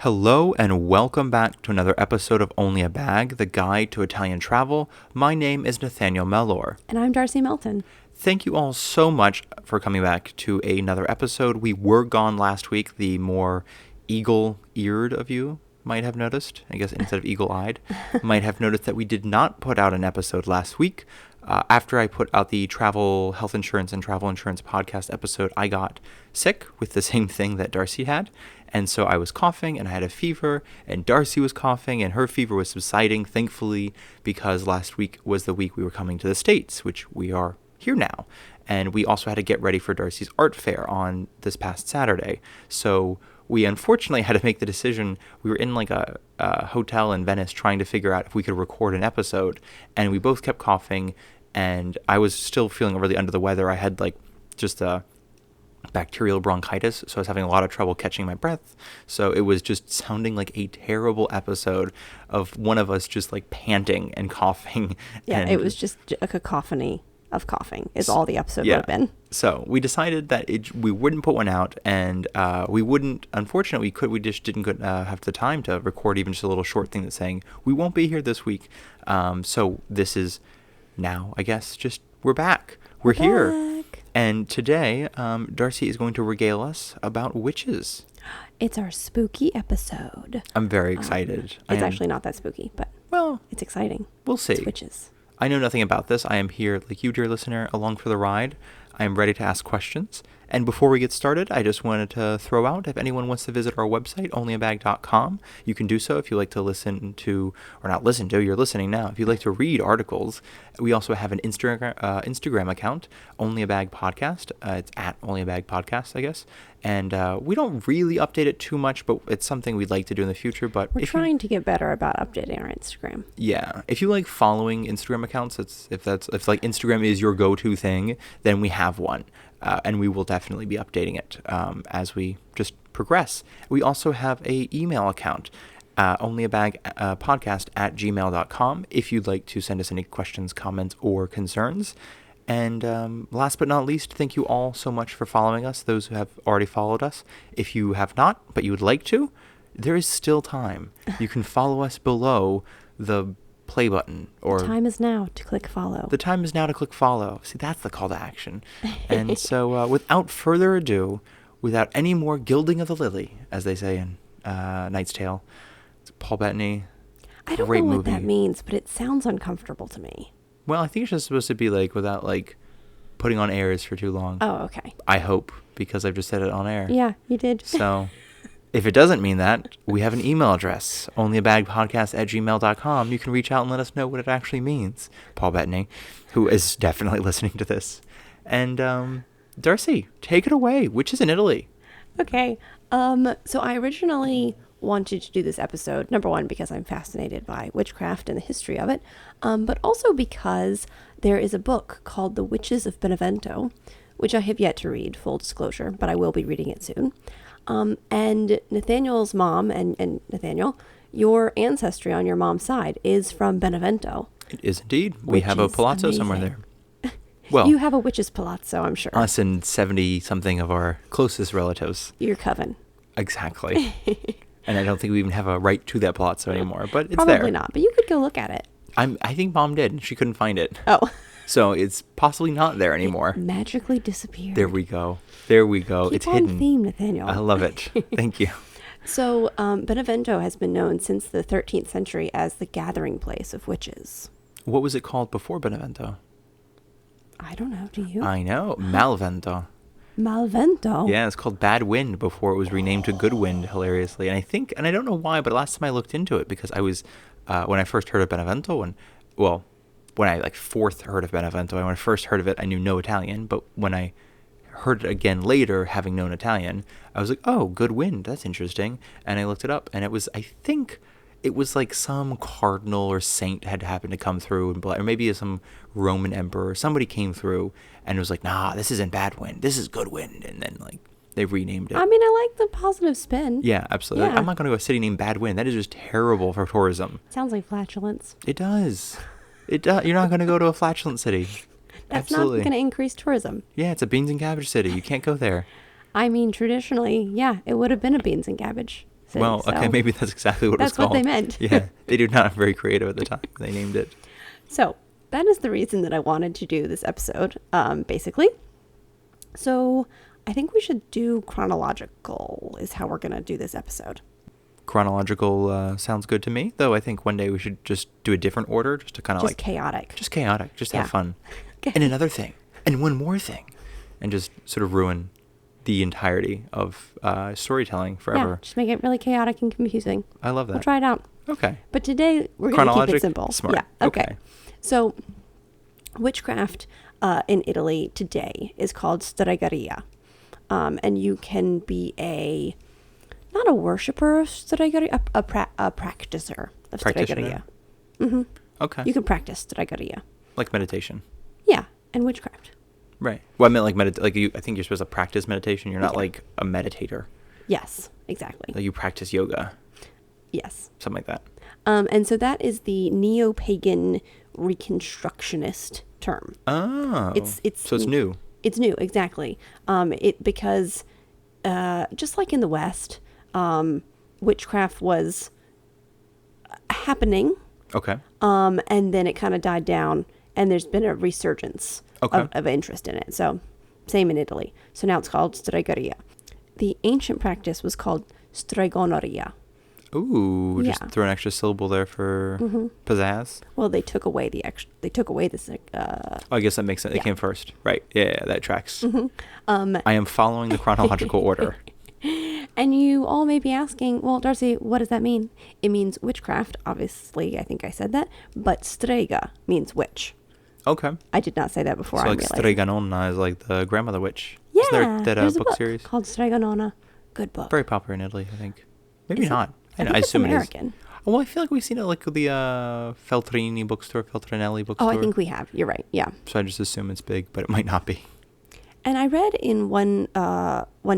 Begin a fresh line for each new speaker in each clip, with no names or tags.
Hello and welcome back to another episode of Only a Bag, the guide to Italian travel. My name is Nathaniel Mellor.
And I'm Darcy Melton.
Thank you all so much for coming back to another episode. We were gone last week. The more eagle-eared of you might have noticed, I guess instead of eagle-eyed, might have noticed that we did not put out an episode last week. After I put out the travel, health insurance, and travel insurance podcast episode, I got sick with the same thing that Darcy had. And so I was coughing and I had a fever, and Darcy was coughing and her fever was subsiding, thankfully, because last week was the week we were coming to the States, which we are here now. And we also had to get ready for Darcy's art fair on this past Saturday. So we unfortunately had to make the decision. We were in like a hotel in Venice trying to figure out if we could record an episode, and we both kept coughing, and I was still feeling really under the weather. I had like just a bacterial bronchitis, so I was having a lot of trouble catching my breath. So it was just sounding like a terrible episode of one of us just like panting and coughing.
Yeah,
and
it was just a cacophony of coughing is all the episode would have been.
So we decided that we wouldn't put one out, and we wouldn't, unfortunately, we just didn't have the time to record even just a little short thing that's saying, we won't be here this week. So this is now, I guess, just we're back. We're here.
Back.
And today, Darcy is going to regale us about witches.
It's our spooky episode.
I'm very excited.
It's actually not that spooky, but it's exciting.
We'll see.
It's witches.
I know nothing about this. I am here, like you, dear listener, along for the ride. I am ready to ask questions. And before we get started, I just wanted to throw out, if anyone wants to visit our website, onlyabag.com, you can do so if you like to listen to, or not listen to, you're listening now. If you like to read articles, we also have an Instagram account, Only a Bag Podcast. It's at Only a Bag Podcast, I guess. And we don't really update it too much, but it's something we'd like to do in the future. But
we're trying to get better about updating our Instagram.
Yeah, if you like following Instagram accounts, if like Instagram is your go-to thing, then we have one, and we will definitely be updating it as we just progress. We also have a email account, onlyabagpodcast@gmail.com, if you'd like to send us any questions, comments, or concerns. And last but not least, thank you all so much for following us, those who have already followed us. If you have not, but you would like to, there is still time. You can follow us below the play button. Or
the time is now to click follow.
The time is now to click follow. See, that's the call to action. And so without further ado, without any more gilding of the lily, as they say in Knight's Tale, it's Paul Bettany.
I don't know what that means, but it sounds uncomfortable to me.
Well, I think it's just supposed to be like without like putting on airs for too long.
Oh, okay.
I hope, because I've just said it on air.
Yeah, you did.
So if it doesn't mean that, we have an email address, onlyabagpodcast@gmail.com. You can reach out and let us know what it actually means. Paul Bettany, who is definitely listening to this. And Darcy, take it away. Witches in Italy.
Okay. So I originally wanted to do this episode, number one, because I'm fascinated by witchcraft and the history of it, but also because there is a book called The Witches of Benevento, which I have yet to read, full disclosure, but I will be reading it soon. And Nathaniel's mom, and Nathaniel, your ancestry on your mom's side is from Benevento.
It is indeed. We have a palazzo somewhere there. Well,
you have a witch's palazzo, I'm sure.
Us and 70-something of our closest relatives.
Your coven.
Exactly. And I don't think we even have a right to that palazzo anymore, but it's
Probably
there.
Not, but you could go look at it.
I think Mom did. She couldn't find it.
Oh.
So it's possibly not there anymore.
It magically disappeared.
There we go. There we go.
Keep
it's
on
hidden.
Theme, Nathaniel.
I love it. Thank you.
So Benevento has been known since the 13th century as the gathering place of witches.
What was it called before Benevento?
I don't know. Do you?
I know. Malvento.
Malvento?
Yeah, it's called Bad Wind before it was renamed to Good Wind, hilariously. And I don't know why, but last time I looked into it, because I was, when I first heard of Benevento, when I like fourth heard of Benevento, and when I first heard of it, I knew no Italian, but when I heard it again later, having known Italian, I was like, oh, Good Wind, that's interesting. And I looked it up, and it was, I think it was like some cardinal or saint had happened to come through, or maybe some Roman emperor, somebody came through and was like, nah, this isn't Bad Wind, this is Good Wind. And then like they renamed it.
I mean, I like the positive spin.
Yeah, absolutely.
Yeah.
I'm not going to go to a city named Bad Wind. That is just terrible for tourism.
Sounds like flatulence.
It does. It does. You're not going to go to a flatulent city.
That's
Absolutely.
not going to increase tourism.
Yeah, it's a beans and cabbage city. You can't go there.
I mean, traditionally, yeah, it would have been a beans and cabbage.
Well,
So
okay, maybe that's exactly what it was
that's
called.
what they meant.
Yeah, they did not very creative at the time. They named it.
So that is the reason that I wanted to do this episode, basically. So I think we should do chronological is how we're going to do this episode.
Chronological sounds good to me, though I think one day we should just do a different order just to kind of
Just chaotic.
Just chaotic, just
Yeah.
have fun.
Okay.
And another thing, and one more thing, and just sort of ruin the entirety of storytelling forever.
Yeah, just make it really chaotic and confusing.
I love that.
We'll try it out.
Okay.
But today we're going to keep it
Chronologic?
simple.
Smart.
Yeah. Okay.
Okay.
So witchcraft in Italy today is called stregaria. And you can be not a worshiper of stregaria, a practicer of
Practitioner?
stregaria. Mm-hmm.
Okay.
You can practice stregaria.
Like meditation.
Yeah, and witchcraft.
Right. Well, I meant I think you're supposed to practice meditation. You're not
Yeah.
like a meditator.
Yes, exactly.
Like you practice yoga,
Yes.
something like that.
And so that is the neo-pagan reconstructionist term.
Oh. So it's new.
It's new, exactly. Because just like in the West, witchcraft was happening,
Okay.
and then it kind of died down, and there's been a resurgence
Okay.
of interest in it. So same in Italy. So now it's called stregoria. The ancient practice was called stregonoria.
Ooh, just
Yeah.
throw an extra syllable there for pizzazz.
Well, they took away They took away this.
Oh, I guess that makes sense.
Yeah.
It came first. Right. Yeah, that tracks.
Um,
I am following the chronological order.
And you all may be asking, well, Darcy, what does that mean? It means witchcraft. Obviously, I think I said that. But strega means witch.
Okay.
I did not say that before.
So
I
like
realized.
Streganona is like the grandmother witch.
Yeah,
Isn't there
there's a
book series?
called Stregonona. Good book.
Very popular in Italy, I think. Maybe
Is it?
not.
I think it's
assume
American.
it is. Well, I feel like we've seen it like the Feltrini bookstore, Feltrinelli bookstore.
Oh, I think we have. You're right. Yeah.
So I just assume it's big, but it might not be.
And I read in one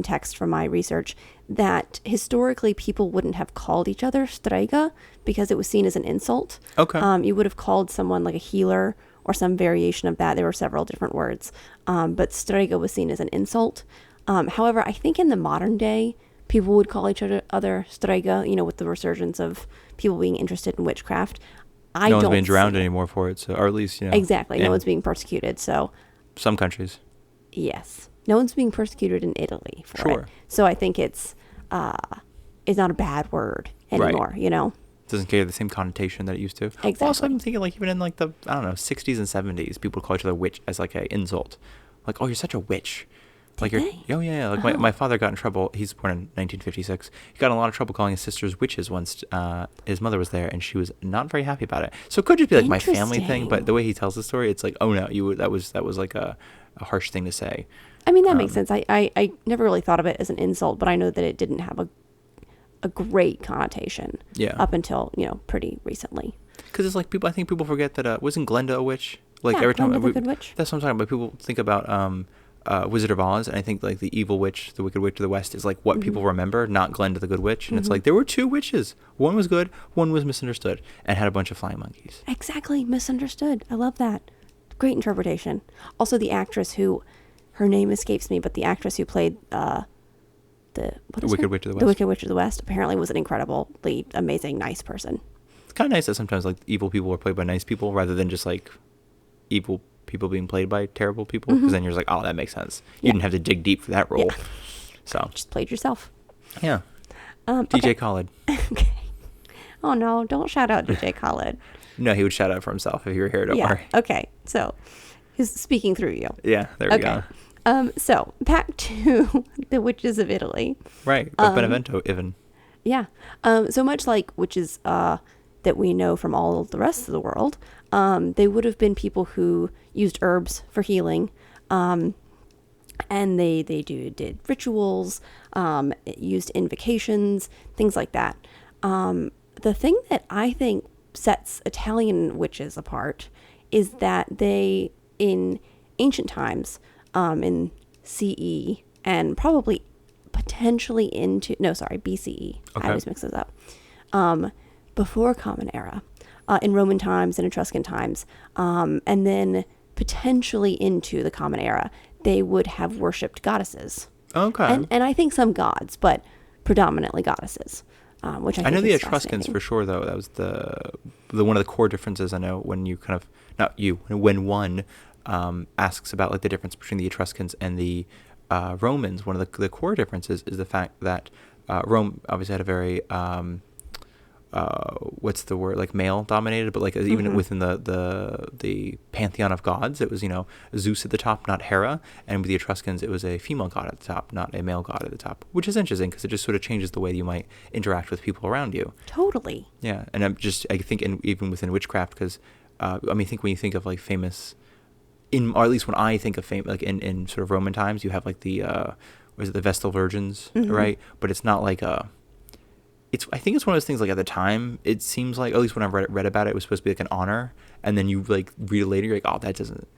text from my research that historically people wouldn't have called each other strega because it was seen as an insult.
Okay.
You would have called someone like a healer or some variation of that. There were several different words. But strega was seen as an insult. However, I think in the modern day, people would call each other strega, with the resurgence of people being interested in witchcraft.
No one's being drowned anymore for it, so, or at least,
Exactly. No
in
one's being persecuted. So,
some countries.
yes. No one's being persecuted in Italy for
Sure.
it. So I think it's not a bad word anymore,
Doesn't carry the same connotation that it used to.
Exactly.
Also, I'm thinking like even in like the, I don't know, 60s and 70s, people would call each other witch as like an insult. Like, oh, you're such a witch. Like
Did
you're,
they?
oh yeah, like my father got in trouble. He's born in 1956. He got in a lot of trouble calling his sisters witches once. His mother was there, and she was not very happy about it. So it could just be like my family thing, but the way he tells the story, it's like, oh no, that was like a harsh thing to say.
I mean, that makes sense. I never really thought of it as an insult, but I know that it didn't have a great connotation up until, pretty recently.
Because it's like I think people forget that, wasn't Glenda a witch? Like
Yeah,
every time
Glenda the Good Witch.
That's what I'm talking about. People think about Wizard of Oz, and I think like the evil witch, the Wicked Witch of the West is like what people remember, not Glenda the Good Witch. And it's like there were two witches. One was good, one was misunderstood, and had a bunch of flying monkeys.
Exactly. Misunderstood. I love that. Great interpretation. Also, the actress who, her name escapes me, but the actress who played the
Wicked Witch of the West.
The Wicked Witch of the West apparently was an incredibly amazing, nice person.
It's kind of nice that sometimes like evil people are played by nice people rather than just like evil people being played by terrible people. Because then you're just like, oh, that makes sense. You didn't have to dig deep for that role.
Yeah.
So
Just played yourself.
yeah. DJ
Okay.
Khaled.
Okay. Oh no! Don't shout out DJ Khaled.
No, he would shout out for himself if you were here. Don't worry.
Okay. So he's speaking through you.
Yeah, there we go.
So back to the witches of Italy.
Right, of Benevento, even.
Yeah. So much like witches that we know from all of the rest of the world, they would have been people who used herbs for healing, and they did rituals, used invocations, things like that. The thing that I think sets Italian witches apart is that they, in ancient times, in CE and probably potentially BCE.
Okay.
I always mix those up. Before Common Era, in Roman times and Etruscan times, and then potentially into the Common Era, they would have worshipped goddesses.
Okay.
And I think some gods, but predominantly goddesses. which I
I
think
know the
is
Etruscans
fascinating.
for sure, though. That was the one of the core differences I know when you kind of not you when one asks about like the difference between the Etruscans and the Romans. One of the core differences is the fact that Rome obviously had a very what's the word, like male dominated, but like even within the pantheon of gods, it was, you know, Zeus at the top, not Hera, and with the Etruscans it was a female god at the top, not a male god at the top, which is interesting because it just sort of changes the way you might interact with people around you.
Totally.
Yeah, and I think even within witchcraft, because I mean, I think when you think of like famous, or at least when I think of fame, like in sort of Roman times, you have like the was it the Vestal Virgins, right? But it's not like a. I think it's one of those things, like at the time, it seems like, at least when I read about it was supposed to be like an honor, and then you like read it later, you're like, oh, that doesn't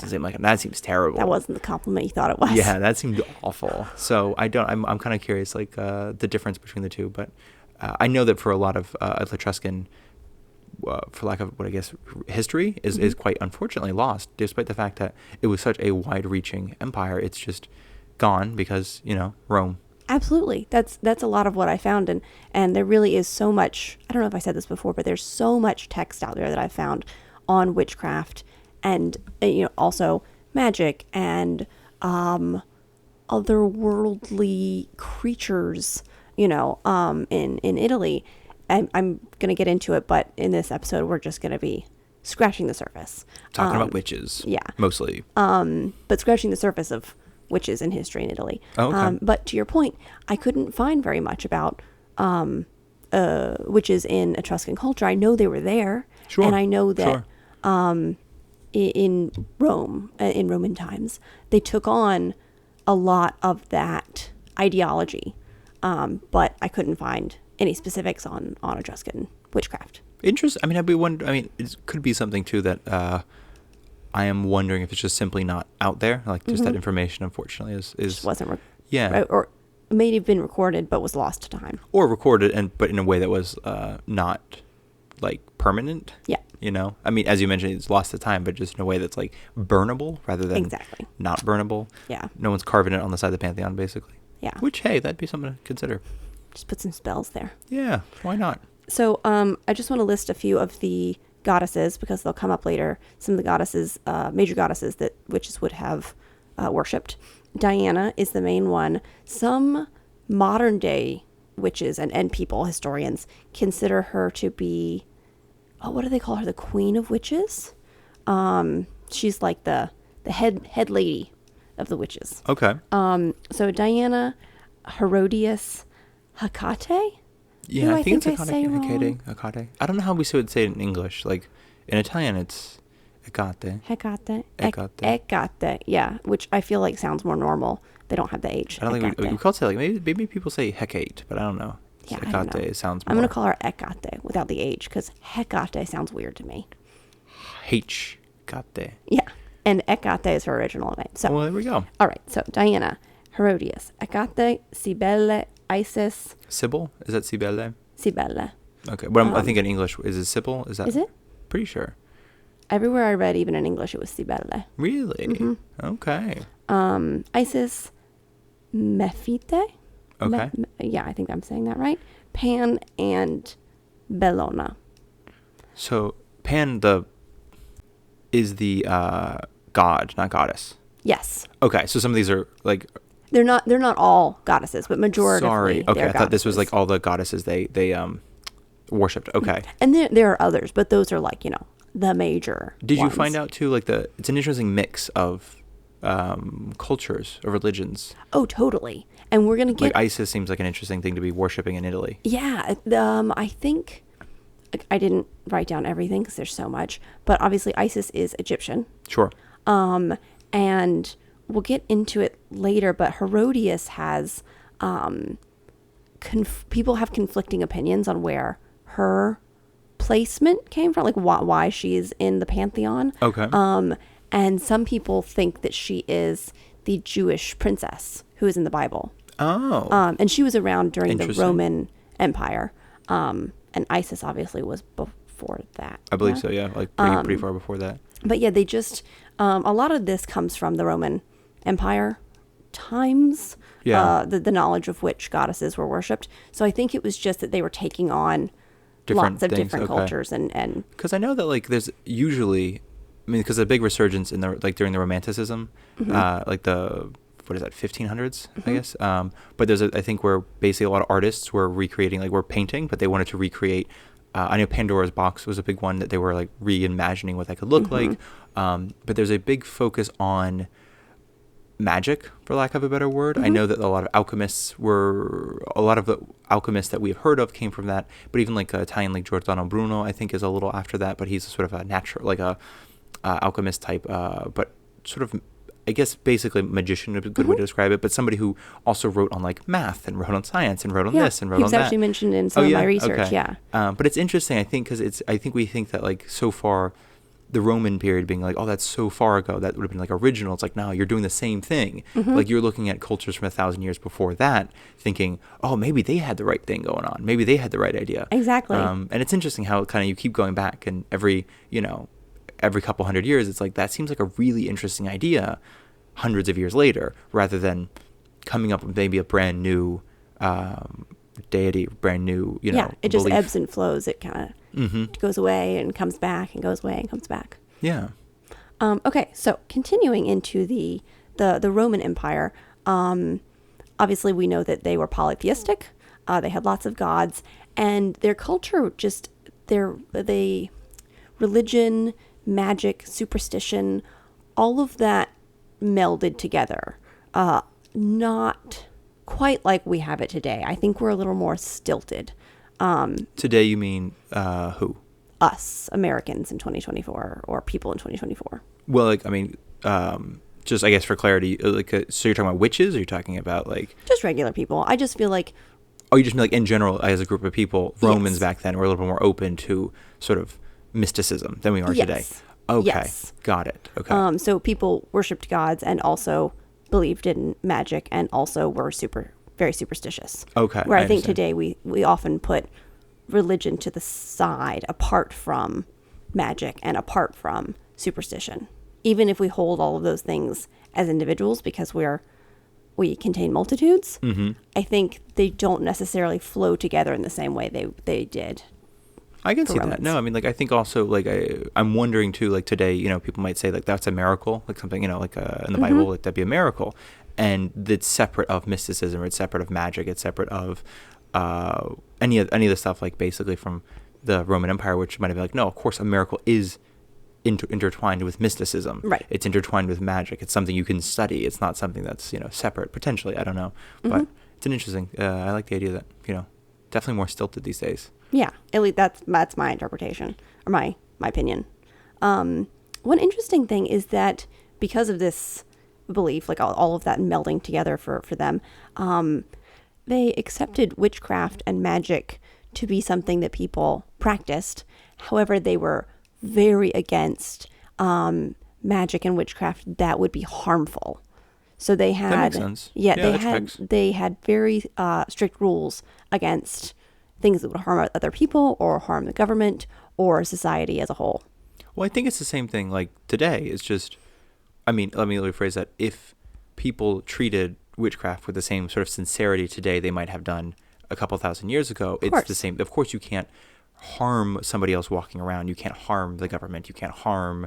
seem like, that seems terrible.
That wasn't the compliment you thought it was.
Yeah, that seemed awful. So I'm kind of curious, like the difference between the two, but I know that for a lot of Etruscan, for lack of what I guess history is quite unfortunately lost, despite the fact that it was such a wide-reaching empire. It's just gone because, you know, Rome.
Absolutely. That's a lot of what I found. And there really is so much, I don't know if I said this before, but there's so much text out there that I found on witchcraft and, you know, also magic and otherworldly creatures, you know, in Italy. And I'm going to get into it, but in this episode, we're just going to be scratching the surface.
Talking about witches.
Yeah.
Mostly.
But scratching the surface of witches in history in Italy.
Oh, okay.
But to your point, I couldn't find very much about witches in Etruscan culture. I know they were there.
Sure.
And I know that
Sure.
in Rome, in Roman times, they took on a lot of that ideology. But I couldn't find any specifics on Etruscan witchcraft.
Interesting. I mean, it could be something too that I am wondering if it's just simply not out there. Like just that information, unfortunately, is
Just wasn't
yeah,
or it may have been recorded but was lost to time.
or recorded but in a way that was not like permanent.
Yeah.
You know, I mean, as you mentioned, it's lost to time, but just in a way that's like burnable rather than
Exactly.
not burnable.
Yeah.
No one's carving it on the side of the Pantheon, basically.
Yeah.
Which, hey, that'd be something to consider.
Just put some spells there.
Yeah, why not?
So I just want to list a few of the goddesses because they'll come up later. Some of the goddesses, major goddesses that witches would have worshipped. Diana is the main one. Some modern day witches and people, historians, consider her to be, what do they call her? The queen of witches. She's like the head lady of the witches.
Okay.
So Diana, Herodias, Hecate.
Yeah,
Who
I think it's
I say wrong.
Hecate. I don't know how we would say it in English. Like in Italian, it's Hecate.
Hecate. Yeah, which I feel like sounds more normal. They don't have the H.
I don't think we call it like maybe people say Hecate, but I don't know.
Yeah,
Hecate
I don't know.
sounds.
I'm gonna call her Hecate without the H because Hecate sounds weird to me.
Hecate.
Yeah, and Hecate is her original name. So
Well, there we go.
all right. So Diana, Herodias, Hecate, Cybele, Isis.
Cybele? Is that Cybele?
Cybele.
Okay, but I think in English is it Cybele? Is that?
Is it?
Pretty sure.
Everywhere I read, even in English, it was Cybele.
Really? Okay.
Isis, Mephite.
Okay.
Yeah, I think I'm saying that right. Pan and Bellona.
So Pan is the god, not goddess.
Yes.
Okay, so some of these are like.
They're not all goddesses, but majoritively.
Sorry. Okay,
they're
I thought this was
goddesses.
like all the goddesses they worshipped. Okay.
And there are others, but those are like, you know, the major
Did you
ones.
find out too, like it's an interesting mix of cultures or religions.
Oh, totally. And we're gonna get
Like Isis seems like an interesting thing to be worshipping in Italy.
Yeah, I think I didn't write down everything because there's so much, but obviously Isis is Egyptian.
Sure.
And we'll get into it later, but Herodias has people have conflicting opinions on where her placement came from, like why she's in the pantheon.
Okay.
And some people think that she is the Jewish princess who is in the Bible.
Oh.
And she was around during the
Interesting.
Roman Empire. And Isis obviously was before that.
I believe so, yeah. Like pretty far before that.
But yeah, they just, a lot of this comes from the Roman Empire times
Yeah.
the knowledge of which goddesses were worshipped. So I think it was just that they were taking on
Different
lots of
things,
different
okay.
cultures and
Because I know that like there's usually, I mean, because a big resurgence in the like during the Romanticism, like the what is that 1500s, I guess. But there's I think where basically a lot of artists were recreating, like were painting, but they wanted to recreate. I know Pandora's Box was a big one that they were like reimagining what that could look like. But there's a big focus on magic, for lack of a better word. I know that a lot of the alchemists that we've heard of came from that, but even like Italian, like Giordano Bruno, I think is a little after that, but he's sort of a natural, like a alchemist type, but sort of, I guess, basically magician, a good way to describe it, but somebody who also wrote on like math and wrote on science and wrote on this and wrote
he
on
was
that.
actually mentioned in some of my research. Yeah.
But it's interesting, I think, because I think we think that like so far, the Roman period being like, oh, that's so far ago, that would have been like original. It's like, no, you're doing the same thing. Like you're looking at cultures from 1,000 years before that, thinking, oh, maybe they had the right thing going on. Maybe they had the right idea.
Exactly.
And it's interesting how kind of you keep going back, and every couple hundred years, it's like, that seems like a really interesting idea hundreds of years later, rather than coming up with maybe a brand new deity, brand new,
it just
belief.
ebbs and flows. It kind of goes away and comes back and goes away and comes back.
Yeah.
Okay, so continuing into the Roman Empire, obviously we know that they were polytheistic. They had lots of gods, and their culture just they religion, magic, superstition, all of that melded together. Not quite like we have it today. I think we're a little more stilted.
Today, you mean who?
Us, Americans in 2024, or people in 2024.
Well, like, I mean, just I guess for clarity, like, so you're talking about witches, or you're talking about like
Just regular people. I just feel like,
oh, you just mean like in general as a group of people, Romans
Yes.
back then were a little bit more open to sort of mysticism than we are today.
Yes.
Okay,
Yes.
got it. Okay.
so people worshipped gods and also believed in magic and also were very superstitious.
Okay,
Where
I
I think
understand.
today we often put religion to the side, apart from magic and apart from superstition. Even if we hold all of those things as individuals, because we contain multitudes, I think they don't necessarily flow together in the same way they did.
I can see that.
Romans.
No, I mean, like, I think also, like, I'm wondering too, like, today, people might say, like, that's a miracle, like something, like in the Bible, like, that'd be a miracle. And it's separate of mysticism, or it's separate of magic, it's separate of any of the stuff, like, basically from the Roman Empire, which might have been like, no, of course, a miracle is intertwined with mysticism.
Right.
It's intertwined with magic. It's something you can study. It's not something that's, separate, potentially. I don't know. But it's an interesting, I like the idea that, definitely more stilted these days.
Yeah, at least that's my interpretation, or my opinion. One interesting thing is that because of this belief, like all of that melding together for them, they accepted witchcraft and magic to be something that people practiced. However, they were very against magic and witchcraft that would be harmful. So they had,
That makes sense.
Yeah,
Yeah, that tracks.
they had very strict rules against things that would harm other people or harm the government or society as a whole.
Well, I think it's the same thing like today. It's just, I mean, let me rephrase that. If people treated witchcraft with the same sort of sincerity today they might have done a couple thousand years ago, it's
course.
the same. Of course, you can't harm somebody else walking around. You can't harm the government. You can't harm,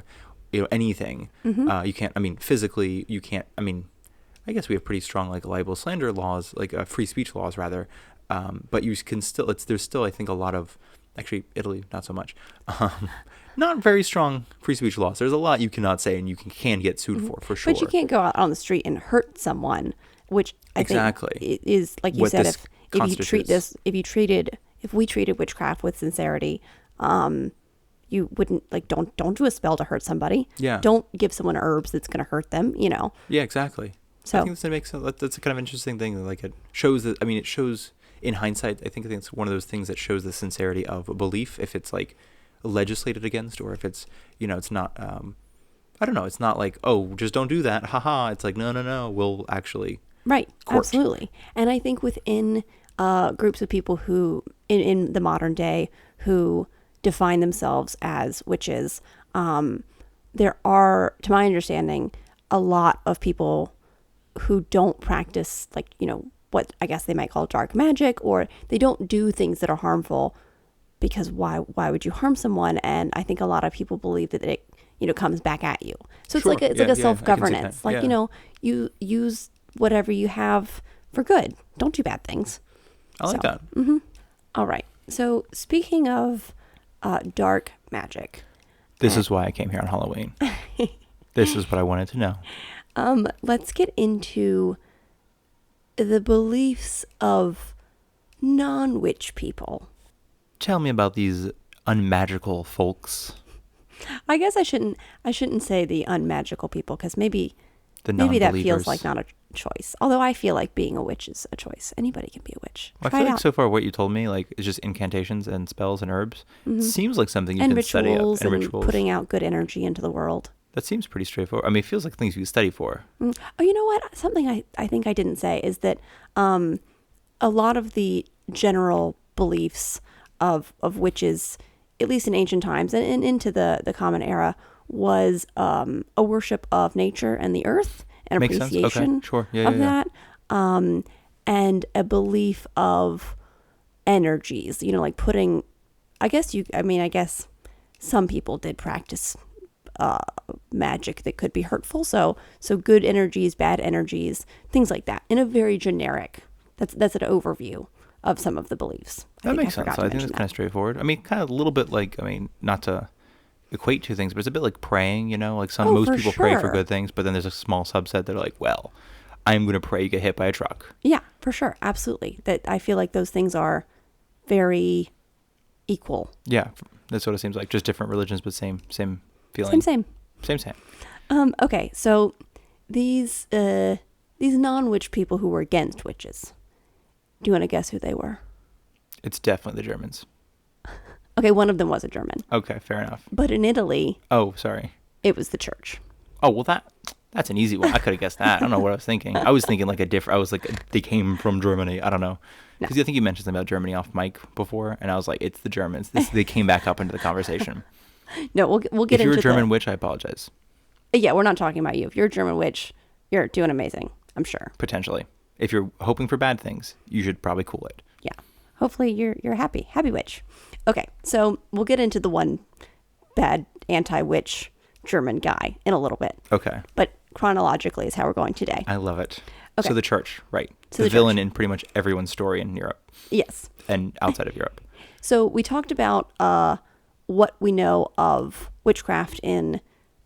anything. You can't, I mean, physically, you can't, I mean, I guess we have pretty strong like libel slander laws, like free speech laws rather. But you can still, there's still, I think, a lot of, actually Italy, not so much, not very strong free speech laws. There's a lot you cannot say and you can get sued for sure.
But you can't go out on the street and hurt someone, which I
Exactly.
think is, like you
What
said,
this
if we treated witchcraft with sincerity, you wouldn't, like, don't do a spell to hurt somebody.
Yeah.
Don't give someone herbs that's going to hurt them,
Yeah, exactly.
So
I think that makes sense. That's a kind of interesting thing. Like it shows that, I mean, it shows in hindsight, I think it's one of those things that shows the sincerity of a belief, if it's like legislated against, or if it's, it's not, I don't know. It's not like, oh, just don't do that. Haha. It's like, no. We'll actually.
Right.
Court.
Absolutely. And I think within groups of people who, in the modern day, who define themselves as witches, there are, to my understanding, a lot of people who don't practice, like, what I guess they might call dark magic, or they don't do things that are harmful, because why would you harm someone? And I think a lot of people believe that it, comes back at you. So it's
Sure.
like it's
Yeah,
like a
yeah,
self-governance.
I can see that.
Like,
Yeah.
you use whatever you have for good. Don't do bad things.
I like that.
All right. So speaking of dark magic,
This is why I came here on Halloween. This is what I wanted to know.
let's get into the beliefs of non-witch people.
Tell me about these unmagical folks.
I guess I shouldn't say the unmagical people, because maybe
The
that
non-believers.
feels like not a choice. Although I feel like being a witch is a choice. Anybody can be a witch.
I
Try
feel
it
like
out.
so far what you told me, like, is just incantations and spells and herbs. Seems like something you
And
can study up.
rituals
And
and
rituals.
putting out good energy into the world.
That seems pretty straightforward. I mean, it feels like things you can study for.
Oh, you know what? Something I think I didn't say is that a lot of the general beliefs of witches, at least in ancient times and into the common era, was a worship of nature and the earth, and
Makes sense.
appreciation
Okay. Sure. Yeah,
of
yeah, yeah.
that, and a belief of energies. Like putting. I guess some people did practice magic that could be hurtful. So good energies, bad energies, things like that. In a very generic. That's an overview of some of the beliefs.
That makes sense.
forgot to
I think
mention
that's kind of straightforward. I mean, kind of a little bit like, not to equate two things, but it's a bit like praying, like most
for
people pray for
sure.
good things, but then there's a small subset that are like, well, I'm going to pray you get hit by a truck.
Yeah, for sure. Absolutely. That I feel like those things are very equal.
Yeah, that's what it seems like. Just different religions, but same feeling.
Same.
Same.
Okay, so these non-witch people who were against witches. Do you want to guess who they were?
It's definitely the Germans.
Okay, one of them was a German.
Okay, fair enough.
But in Italy,
Oh, sorry.
it was the church.
Oh, well, that's an easy one. I could have guessed that. I don't know what I was thinking. I was thinking like they came from Germany. I don't know.
No.
Because I think you mentioned something about Germany off mic before, and I was like, it's the Germans. They came back up into the conversation.
No, we'll get
If
into
you're a German
the,
witch, I apologize.
Yeah, we're not talking about you. If you're a German witch, you're doing amazing, I'm sure.
Potentially. If you're hoping for bad things, you should probably cool it.
Yeah. Hopefully you're happy witch. Okay, so we'll get into the one bad anti-witch German guy in a little bit.
Okay.
But chronologically is how we're going today.
I love it.
Okay.
So the church, right.
So
the
the
villain
church.
in pretty much everyone's story in Europe
Yes.
and outside of Europe.
So we talked about what we know of witchcraft in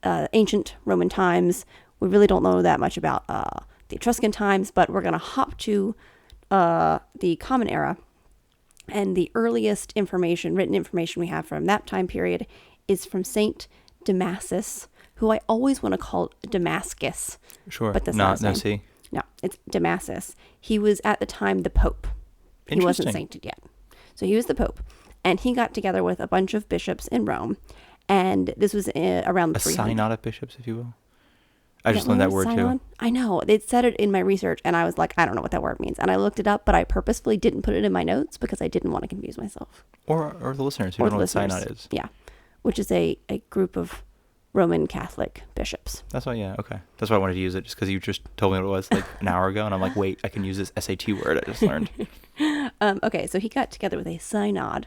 ancient Roman times. We really don't know that much about the Etruscan times, but we're going to hop to the Common Era. And the earliest written information we have from that time period is from Saint Damasus, who I always want to call Damascus.
Sure.
But that's
no,
not his
no,
name.
see.
No, it's Damasus. He was at the time the Pope. He wasn't
Interesting.
sainted yet. So he was the Pope. And he got together with a bunch of bishops in Rome. And this was around the
A
300s.
synod of bishops, if you will. I
Is
just
what
learned
it
that
is?
word
Synod?
too.
I know. It said it in my research, and I was like, I don't know what that word means. And I looked it up, but I purposefully didn't put it in my notes because I didn't want to confuse myself.
Or the listeners who
Or
don't know what
listeners.
synod is.
Yeah. Which is a group of Roman Catholic bishops.
That's why, yeah, okay. That's why I wanted to use it, just because you just told me what it was like an hour ago, and I'm like, wait, I can use this SAT word I just learned.
Okay, so he got together with a synod.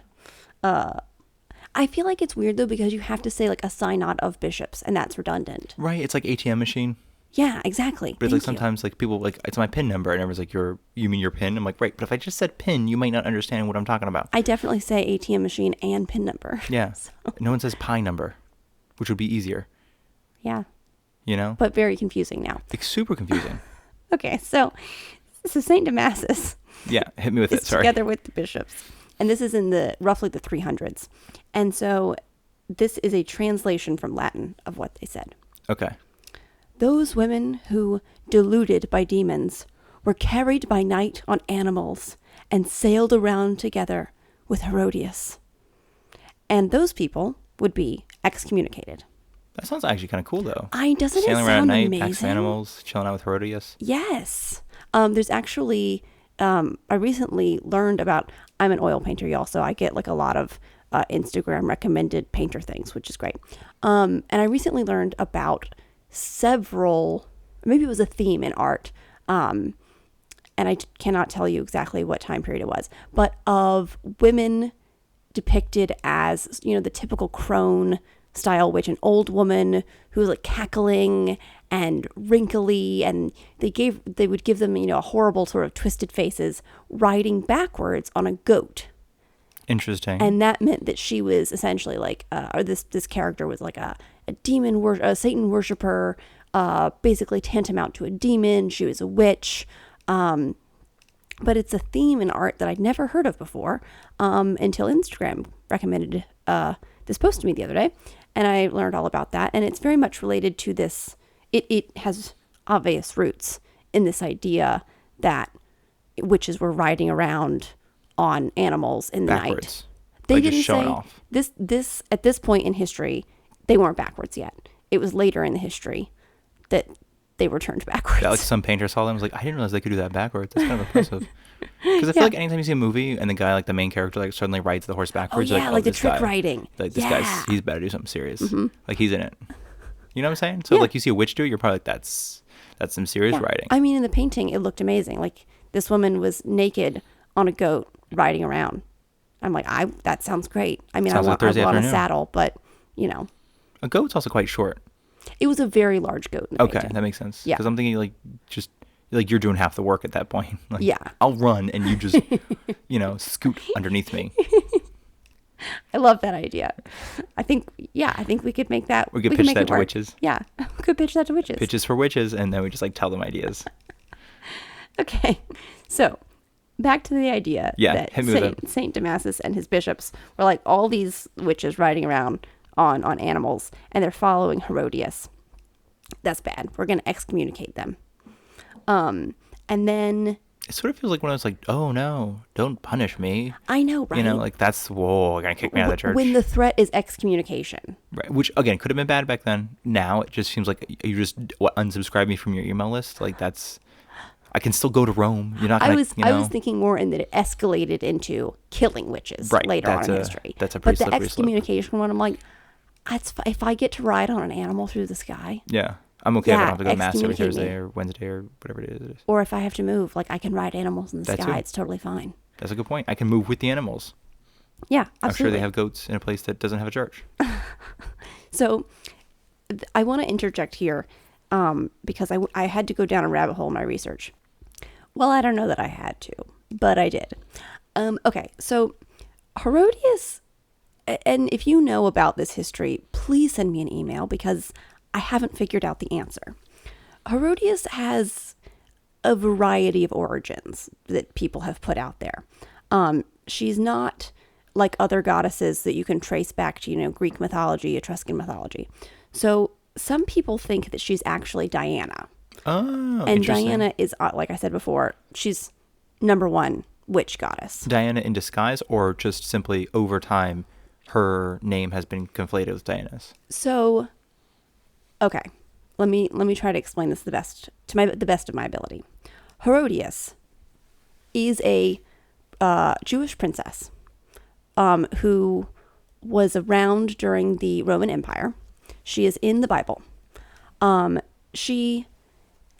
I feel like it's weird, though, because you have to say, like, a synod of bishops, and that's redundant.
Right, it's like ATM machine.
Yeah, exactly.
But it's
Thank
like
you.
sometimes like people like, it's my PIN number, and everyone's like, you mean your PIN? I'm like, right, but if I just said PIN, you might not understand what I'm talking about.
I definitely say ATM machine and PIN number.
Yeah.
So,
No one says pi number, which would be easier,
yeah,
you know?
but very confusing now.
It's super confusing.
Okay, so Saint Damasus
Yeah, hit me with it,
is
sorry.
together with the bishops, and this is in roughly the 300s, and so this is a translation from Latin of what they said.
Okay.
Those women who, deluded by demons, were carried by night on animals and sailed around together with Herodias. And those people would be excommunicated.
That sounds actually kind of cool, though.
Doesn't it
Sailing around at
sound
night,
amazing?
packs of animals, chilling out with Herodias.
Yes. There's actually, I recently learned about, I'm an oil painter, y'all, so I get like a lot of Instagram recommended painter things, which is great. And I recently learned about several, maybe it was a theme in art, and I cannot tell you exactly what time period it was, but of women depicted as, the typical crone style witch, an old woman who was like cackling and wrinkly, and they would give them, horrible sort of twisted faces, riding backwards on a goat.
Interesting.
And that meant that she was essentially like, or this character was like a a Satan worshiper, basically tantamount to a demon. She was a witch. But it's a theme in art that I'd never heard of before, until Instagram recommended this post to me the other day, and I learned all about that. And it's very much related to this. It has obvious roots in this idea that witches were riding around on animals in the
backwards.
night. They
like
didn't
just showing
say
off.
this at this point in history. They weren't backwards yet. It was later in the history that they were turned backwards.
Yeah, like some painter saw them and was like, I didn't realize they could do that backwards. That's kind of impressive. Because I feel like anytime you see a movie and the guy, like the main character, like suddenly rides the horse backwards,
oh, yeah, like the trick riding.
Like this guy's, he's better to do something serious. Mm-hmm. Like he's in it. You know what I'm saying? So like you see a witch do it, you're probably like, that's some serious riding.
I mean, in the painting, it looked amazing. Like this woman was naked on a goat riding around. I'm like, that sounds great. I mean,
Sounds
I
like
want
Thursday
a
afternoon.
saddle, but
A goat's also quite short.
it was a very large goat. In the
Okay,
painting.
that makes sense.
Yeah.
Because I'm thinking like you're doing half the work at that point. Like,
Yeah.
I'll run and you just, scoot underneath me.
I love that idea. I think we could make that.
We could pitch
make
that
it
to
work.
witches.
Yeah, we could pitch that to witches.
Pitches for witches, and then we just like tell them ideas.
Okay, so back to the idea that
hit me with
Saint Damasus and his bishops were like all these witches riding around on animals, and they're following Herodias. That's bad. We're going to excommunicate them. And then
It sort of feels like one of those like, oh no, don't punish me.
I know, right?
Like that's, whoa, gonna kick me out of the church.
When the threat is excommunication.
Right. Which again could have been bad back then. Now it just seems like you just unsubscribe me from your email list. Like that's, I can still go to Rome. You're not gonna.
I was thinking more in that it escalated into killing witches later on in history.
That's a pretty
But the
slippery slope.
excommunication one, I'm like, if I get to ride on an animal through the sky,
Yeah, I'm okay if I don't have to go to mass every
excommunicate
Thursday
me.
or Wednesday or whatever it is.
or if I have to move, like I can ride animals in the
That
sky.
too.
It's totally fine.
That's a good point. I can move with the animals.
Yeah, absolutely.
I'm sure they have goats in a place that doesn't have a church.
So I want to interject here because I had to go down a rabbit hole in my research. Well, I don't know that I had to, but I did. Okay, so Herodias, and if you know about this history, please send me an email because I haven't figured out the answer. Herodias has a variety of origins that people have put out there. She's not like other goddesses that you can trace back to, Greek mythology, Etruscan mythology. So some people think that she's actually Diana.
Oh,
And
interesting.
Diana is, like I said before, she's number one witch goddess.
Diana in disguise, or just simply over time, her name has been conflated with Diana's.
So, okay, let me try to explain this the best of my ability. Herodias is a Jewish princess who was around during the Roman Empire. She is in the Bible. She,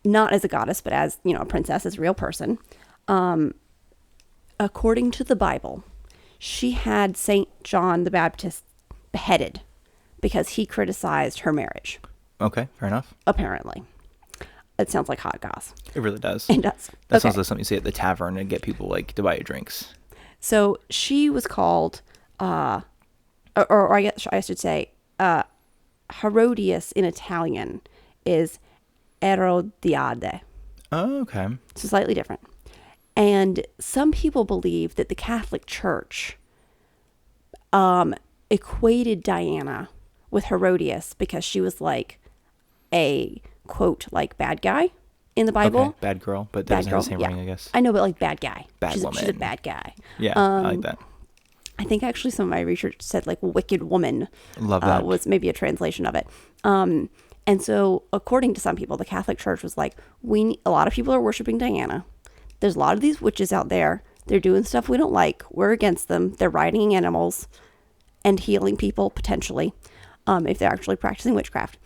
not as a goddess, but as a princess, as a real person. According to the Bible, she had Saint John the Baptist beheaded because he criticized her marriage.
Okay, fair enough.
Apparently. It sounds like hot goss.
It really does.
It does.
That sounds like something you see at the tavern and get people like to buy you drinks.
So she was called, or I guess I should say, Herodias in Italian is Herodiade.
Oh, okay.
So slightly different. And some people believe that the Catholic Church equated Diana with Herodias because she was like a, quote, like bad guy in the Bible.
Okay, bad girl, but that doesn't have the same ring, I guess.
I know, but like bad guy.
Bad
She's
woman.
a bad guy.
Yeah, I like that.
I think actually some of my research said like wicked woman.
Love that.
Was maybe a translation of it. And so according to some people, the Catholic Church was like, a lot of people are worshiping Diana. There's a lot of these witches out there. They're doing stuff we don't like. We're against them. They're riding animals and healing people potentially, if they're actually practicing witchcraft.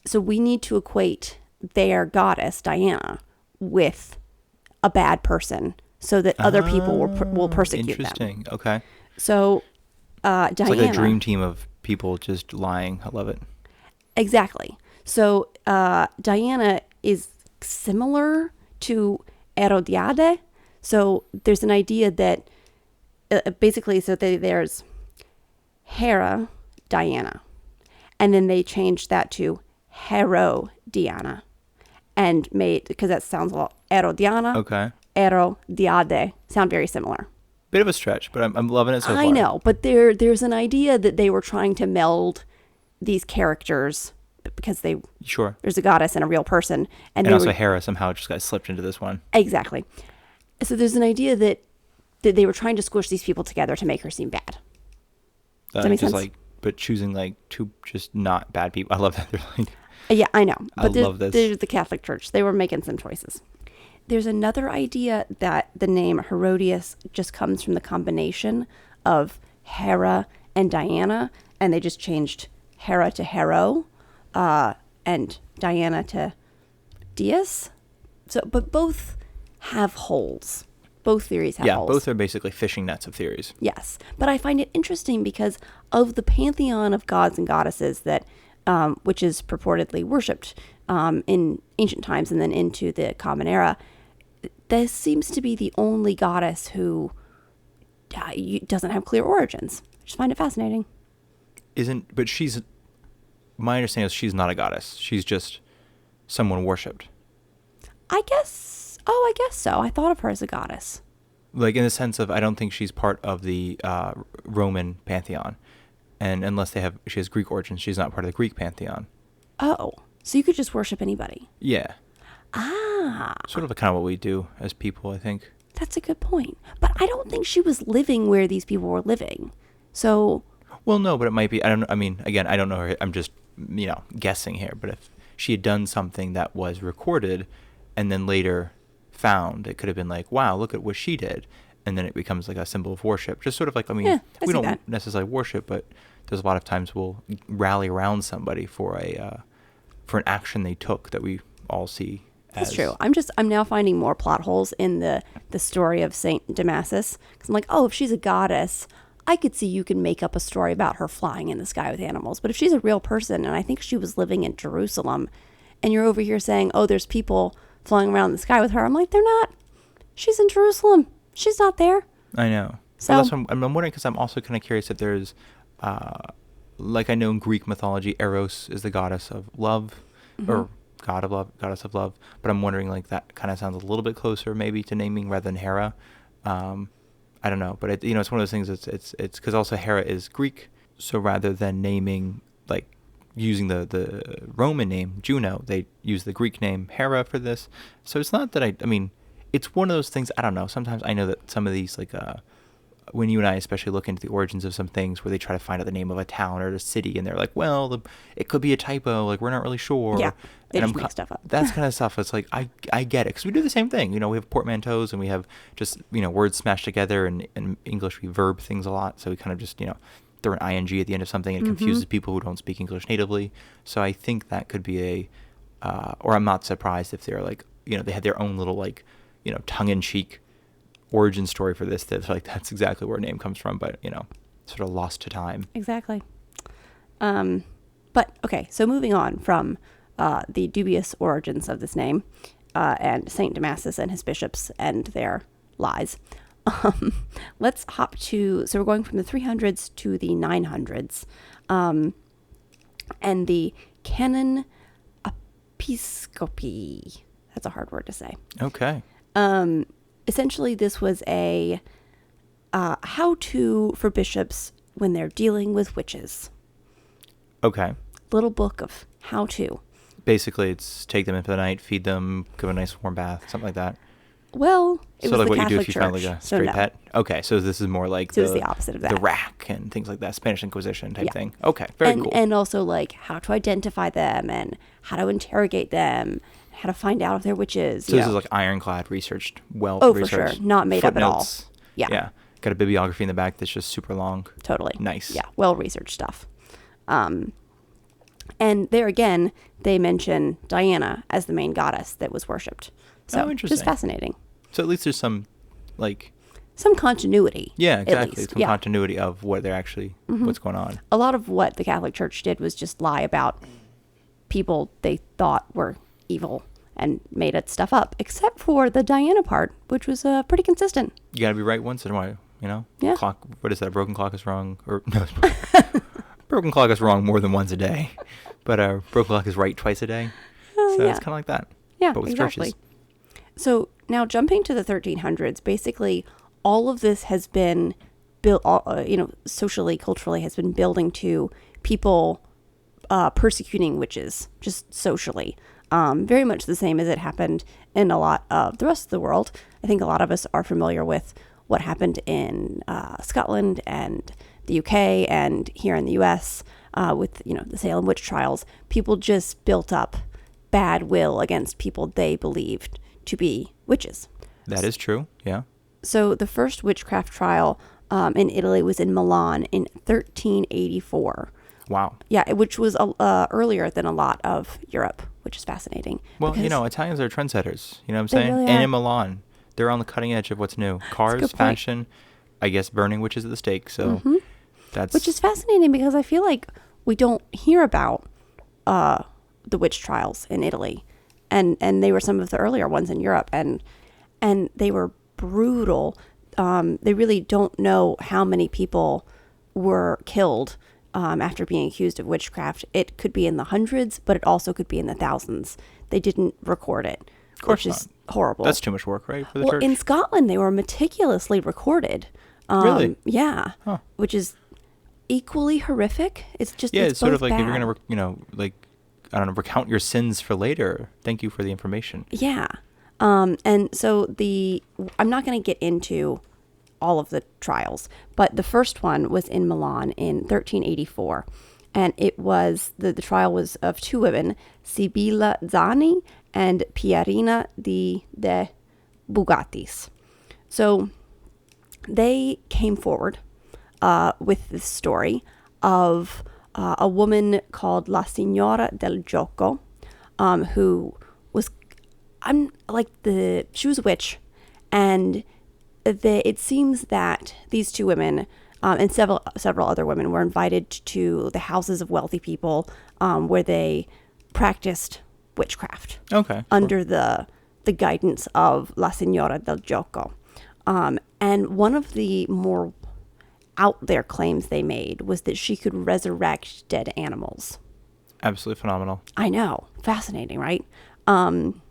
So we need to equate their goddess, Diana, with a bad person so that other people will persecute them.
Interesting. Okay.
So Diana.
It's like a dream team of people just lying. I love it.
Exactly. So Diana is similar to Herodiade. So there's an idea that basically, there's Hera Diana, and then they changed that to Herodiana, and made, because that sounds a lot, Herodiana.
Okay.
Herodiade sound very similar.
Bit of a stretch, but I'm loving it so far.
I know, but there's an idea that they were trying to meld these characters because
Sure.
there's a goddess and a real person,
And also Hera somehow just got slipped into this one.
Exactly. So there's an idea that they were trying to squish these people together to make her seem bad. Does that make sense?
But choosing two just not bad people. I love that. They're like,
Yeah, I know. But
I love this.
There's the Catholic Church. They were making some choices. There's another idea that the name Herodias just comes from the combination of Hera and Diana, and they just changed Hera to Hero, and Diana to Dias. So, but both have holes. Both theories have holes.
Yeah, both are basically fishing nets of theories.
Yes, but I find it interesting because of the pantheon of gods and goddesses that, which is purportedly worshipped in ancient times and then into the Common Era, this seems to be the only goddess who doesn't have clear origins. I just find it fascinating.
But my understanding is she's not a goddess. She's just someone worshipped.
I guess so. I thought of her as a goddess.
Like in the sense of, I don't think she's part of the Roman pantheon. And unless she has Greek origins, she's not part of the Greek pantheon.
Oh, so you could just worship anybody.
Yeah.
Ah.
Sort of kind of what we do as people, I think.
That's a good point. But I don't think she was living where these people were living. So.
Well, no, but it might be. Again, I don't know her. I'm just, guessing here. But if she had done something that was recorded and then later found, it could have been like, wow, look at what she did. And then it becomes like a symbol of worship. Just sort of like, we don't necessarily worship, but there's a lot of times we'll rally around somebody for an action they took that we all see.
That's true. I'm now finding more plot holes in the story of Saint Damasus. Because I'm like, oh, if she's a goddess, I could see you can make up a story about her flying in the sky with animals. But if she's a real person, and I think she was living in Jerusalem, and you're over here saying, oh, there's people flying around in the sky with her. I'm like, they're not. She's in Jerusalem. She's not there.
I know.
So
well, I'm wondering, because I'm also kind of curious if there's, like I know in Greek mythology, Eros is the goddess of love, or god of love, goddess of love. But I'm wondering, like, that kind of sounds a little bit closer maybe to naming rather than Hera. I don't know, but it's one of those things. It's because also Hera is Greek, so rather than naming, like, using the Roman name Juno, they use the Greek name Hera for this. So it's not that it's one of those things. I don't know. Sometimes I know that some of these, like, when you and I especially look into the origins of some things where they try to find out the name of a town or a city, and they're like, well, it could be a typo. Like, we're not really sure.
Yeah, they
and
just make stuff up.
That's kind of stuff. It's like, I get it, because we do the same thing. We have portmanteaus, and we have just, words smashed together, and in English we verb things a lot. So we kind of just, throw an ing at the end of something, and it confuses people who don't speak English natively. So I think that could be or I'm not surprised if they're like, they had their own little, like, tongue-in-cheek origin story for this, that's like, that's exactly where a name comes from, but sort of lost to time.
Exactly. But okay, so moving on from the dubious origins of this name and Saint Damasus and his bishops and their lies, let's hop so we're going from the 300s to the 900s, and the canon episcopi. That's a hard word to say.
Okay.
Essentially, this was a how-to for bishops when they're dealing with witches.
Okay.
Little book of how-to.
Basically, it's take them in for the night, feed them, give a nice warm bath, something like that.
Well, it was
like
the
what
Catholic
you do if you
Church,
found like a stray pet. Okay, so this is more like
it's the opposite of that.
The rack and things like that, Spanish Inquisition type thing. Okay, very cool.
And also like how to identify them and how to interrogate them, how to find out if they're witches.
So this is like ironclad, researched,
researched. For sure, not made up at all.
Yeah, got a bibliography in the back that's just super long.
Totally
nice.
Yeah, well researched stuff. And there again, they mention Diana as the main goddess that was worshipped. So,
interesting.
just fascinating.
So at least there's some, like...
Some continuity.
Yeah, exactly.
At least.
Some continuity of what they're actually, what's going on.
A lot of what the Catholic Church did was just lie about people they thought were evil and made it stuff up, except for the Diana part, which was pretty consistent.
You got to be right once in a while, you know?
Yeah.
Clock, what is that? Broken clock is wrong. Or no, broken clock is wrong more than once a day. But broken clock is right twice a day. So it's kind of like that.
Yeah,
but with
exactly.
churches.
So now jumping to the 1300s, basically all of this has been built, socially, culturally has been building to people persecuting witches, just socially. Very much the same as it happened in a lot of the rest of the world. I think a lot of us are familiar with what happened in Scotland and the UK and here in the US with, the Salem witch trials. People just built up bad will against people they believed to be witches.
That is true, yeah.
So the first witchcraft trial in Italy was in Milan in 1384.
Wow.
Yeah, which was earlier than a lot of Europe, which is fascinating.
Well, Italians are trendsetters. You know what I'm saying?
Really
and
are.
in Milan, they're on the cutting edge of what's new. Cars, fashion, I guess burning witches at the stake. So that's...
Which is fascinating because I feel like we don't hear about the witch trials in Italy. And they were some of the earlier ones in Europe. And they were brutal. They really don't know how many people were killed after being accused of witchcraft. It could be in the hundreds, but it also could be in the thousands. They didn't record it, which is horrible.
That's too much work, right, for the church?
In Scotland, they were meticulously recorded.
Really?
Yeah.
Huh.
Which is equally horrific. It's just
it's sort of like
bad.
if you're going to, recount your sins for later. Thank you for the information.
Yeah. And so I'm not going to get into all of the trials, but the first one was in Milan in 1384. And it was, the trial was of two women, Sibilla Zani and Pierina de Bugattis. So they came forward with this story of a woman called La Signora del Gioco, who was, she was a witch, and it seems that these two women and several other women were invited to the houses of wealthy people where they practiced witchcraft.
Okay.
Under the guidance of La Signora del Gioco. And one of the more out there claims they made was that she could resurrect dead animals.
Absolutely phenomenal.
I know. Fascinating, right? And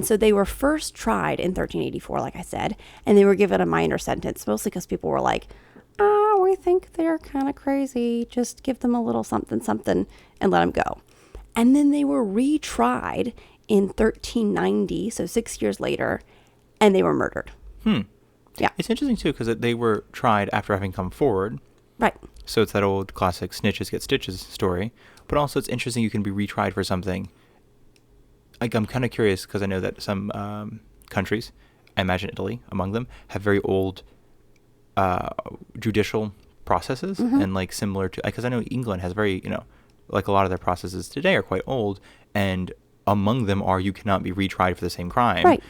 so they were first tried in 1384, like I said, and they were given a minor sentence, mostly because people were like, we think they're kind of crazy. Just give them a little something, something, and let them go. And then they were retried in 1390, so 6 years later, and they were murdered. Yeah.
It's interesting, too, because they were tried after having come forward.
Right.
So it's that old classic snitches get stitches story. But also it's interesting you can be retried for something. Like, I'm kind of curious because I know that some countries, I imagine Italy among them, have very old judicial processes and similar to, because I know England has very, like a lot of their processes today are quite old, and among them are you cannot be retried for the same crime.
Right.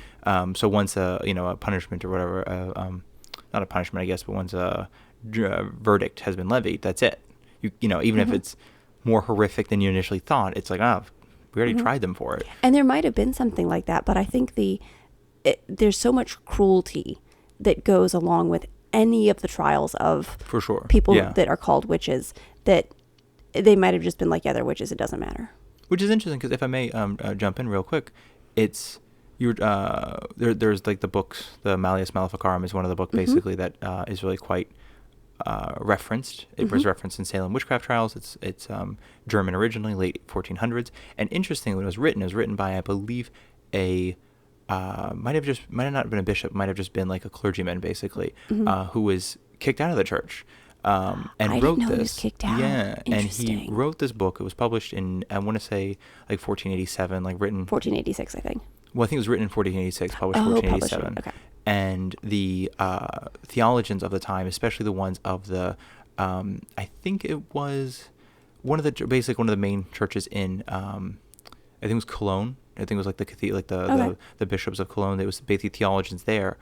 So once a punishment or whatever, not a punishment I guess, but once a verdict has been levied, that's it. Even if it's more horrific than you initially thought, it's like, we already tried them for it.
And there might have been something like that, but I think there's so much cruelty that goes along with any of the trials of
for sure
people that are called witches that they might have just been like, yeah, they're witches, it doesn't matter. Which
is interesting because if I may jump in real quick, it's there's like the books, the Malleus Maleficarum is one of the books basically that is really quite referenced. It was referenced in Salem witchcraft trials. It's German originally, late 1400s. And interestingly, when it was written by, I believe, a might have not been a bishop, might have just been like a clergyman basically, who was kicked out of the church. And
I
wrote
didn't know
this.
He was kicked out.
Yeah, and he wrote this book. It was published in, I want to say, like 1487, like written
1486, I think.
Well, I think it was written in 1486, published 1487.
Okay.
And the theologians of the time, especially the ones of the, I think it was one of the main churches in, I think it was Cologne, I think it was like the cathedral, like
Okay.
the bishops of Cologne. It was basically theologians there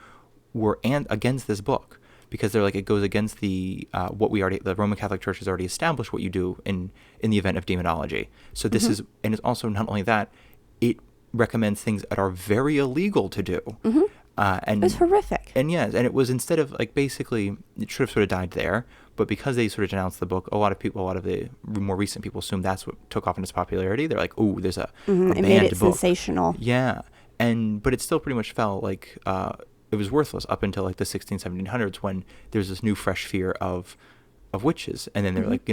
were against this book because they're like it goes against the the Roman Catholic Church has already established what you do in the event of demonology. So this is, and it's also not only that, it recommends things that are very illegal to do. And
It was horrific.
And yes, and it was, instead of like, basically it should have sort of died there, but because they sort of denounced the book, a lot of the more recent people assume that's what took off in its popularity. They're like, oh, there's a
It made
banned
it
book.
sensational.
Yeah, but it still pretty much fell like it was worthless up until like the 1700s, when there's this new fresh fear of witches, and then they're like,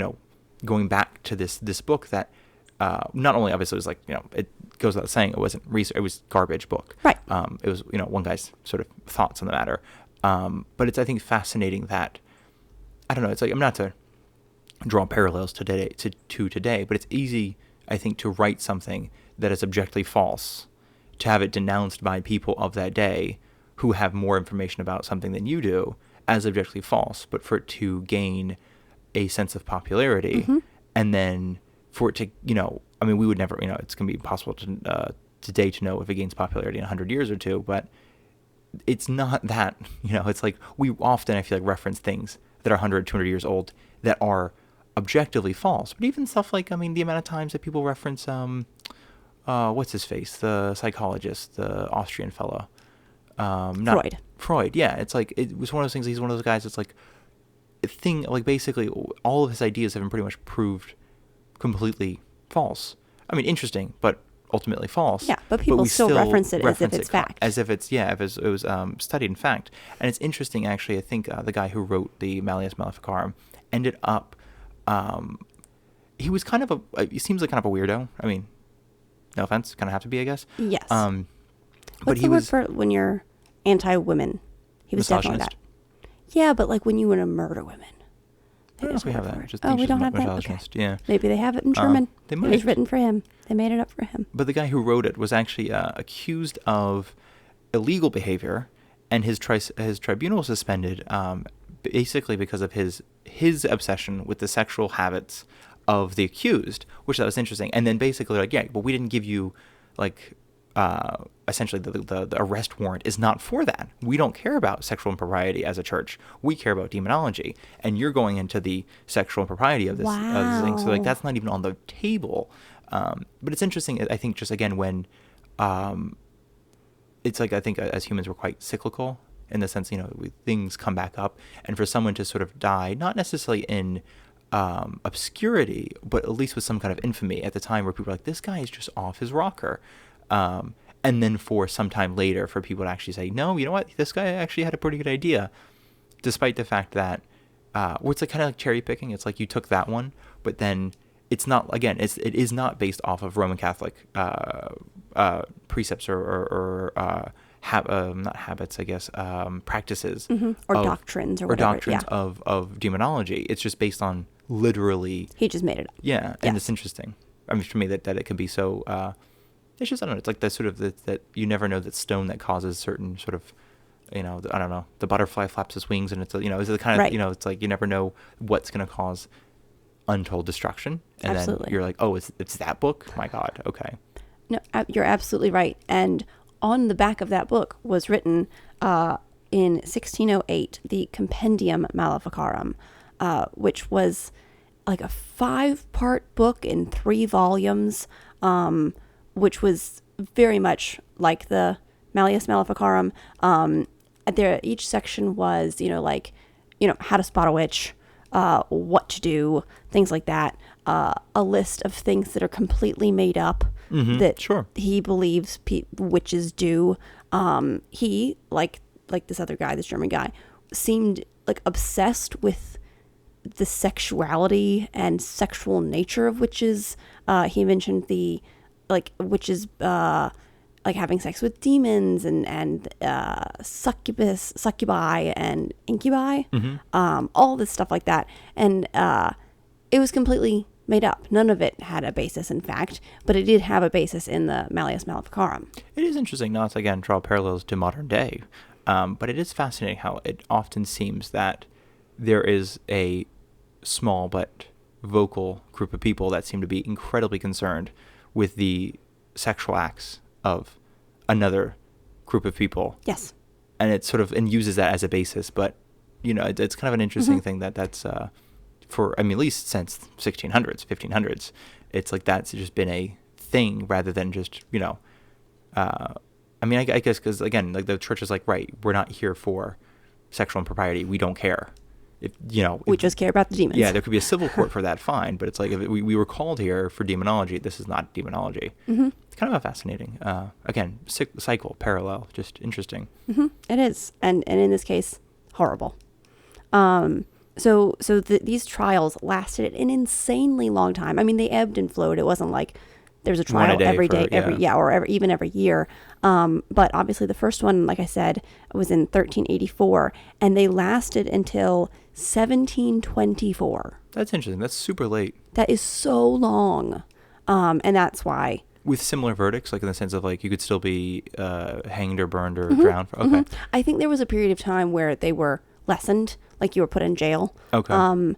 going back to this book that not only obviously was like, it goes without saying it wasn't research, it was garbage book.
Right.
It was one guy's sort of thoughts on the matter. But it's, I think, fascinating that, I don't know, it's like, I'm not to draw parallels to today, but it's easy, I think, to write something that is objectively false, to have it denounced by people of that day who have more information about something than you do as objectively false, but for it to gain a sense of popularity, and then for it to, I mean, we would never, it's going to be impossible to today to know if it gains popularity in 100 years or two, but it's not that, it's like we often, I feel like, reference things that are 100, 200 years old that are objectively false. But even stuff like, I mean, the amount of times that people reference, what's his face, the psychologist, the Austrian fellow. Freud, yeah. It's like, it was one of those things, he's one of those guys that's like, basically all of his ideas have been pretty much proved completely false. I mean, interesting, but ultimately false.
Yeah, but people still reference it as if it's fact.
As if it's, it was studied in fact. And it's interesting, actually, I think the guy who wrote the Malleus Maleficarum ended up, he was kind of he seems like kind of a weirdo. I mean, no offense, kind of have to be, I guess.
Yes.
But
What's the word for when you're anti-women? He was definitely that. Yeah, but like when you want to murder women.
I don't know if we have that. Just
we don't have that? Okay.
Yeah.
Maybe they have it in German.
They
It
might.
was written for him. They made it up for him.
But the guy who wrote it was actually accused of illegal behavior, and his tribunal suspended, basically because of his obsession with the sexual habits of the accused, which that was interesting. And then basically like, yeah, but we didn't give you like essentially the arrest warrant is not for that. We don't care about sexual impropriety as a church. We care about demonology, and you're going into the sexual impropriety of this, of this thing. So like that's not even on the table. But it's interesting, I think, just again when it's like, I think as humans we're quite cyclical in the sense, things come back up, and for someone to sort of die, not necessarily in obscurity, but at least with some kind of infamy at the time where people are like, this guy is just off his rocker. And then for some time later for people to actually say, no, you know what, this guy actually had a pretty good idea, despite the fact that, well, it's like kind of like cherry picking. It's like you took that one, but then it's not, again, it is not based off of Roman Catholic precepts or not habits, I guess, practices.
Or doctrines or whatever.
Or doctrines of demonology. It's just based on literally.
He just made it up.
Yeah, and it's interesting. I mean, for me, that it can be so. It's just, I don't know. It's like that sort of that you never know that stone that causes certain sort of, I don't know. The butterfly flaps its wings, and it's is the kind of it's like you never know what's going to cause untold destruction, and
Absolutely.
then you're like, oh, it's that book. My God, okay.
No, you're absolutely right. And on the back of that book was written in 1608 the Compendium Maleficarum, which was like a 5-part book in 3 volumes. Which was very much like the Malleus Maleficarum. Each section was, how to spot a witch, what to do, things like that. A list of things that are completely made up that he believes witches do. He, like this other guy, this German guy, seemed like obsessed with the sexuality and sexual nature of witches. He mentioned witches like having sex with demons and succubi and incubi, all this stuff like that. And it was completely made up. None of it had a basis in fact, but it did have a basis in the Malleus Maleficarum.
It is interesting not to, again, draw parallels to modern day, but it is fascinating how it often seems that there is a small but vocal group of people that seem to be incredibly concerned with the sexual acts of another group of people.
Yes.
And it sort of, and uses that as a basis. But, it's kind of an interesting thing that's, for, at least since 1600s, 1500s, it's like that's just been a thing rather than just, I guess because, again, like the church is like, right, we're not here for sexual impropriety. We don't care. We
just care about the demons.
Yeah, there could be a civil court for that, fine. But it's like, if we were called here for demonology, this is not demonology.
Mm-hmm.
It's kind of a fascinating, again, cycle, parallel, just interesting.
Mm-hmm. It is. And in this case, horrible. These trials lasted an insanely long time. I mean, they ebbed and flowed. It wasn't like there's a trial every day, even every year. But obviously the first one, like I said, was in 1384, and they lasted until 1724.
That's interesting. That's super late.
That is so long. And that's why.
With similar verdicts, like in the sense of like you could still be hanged or burned or drowned. Okay.
Mm-hmm. I think there was a period of time where they were lessened, like you were put in jail.
Okay.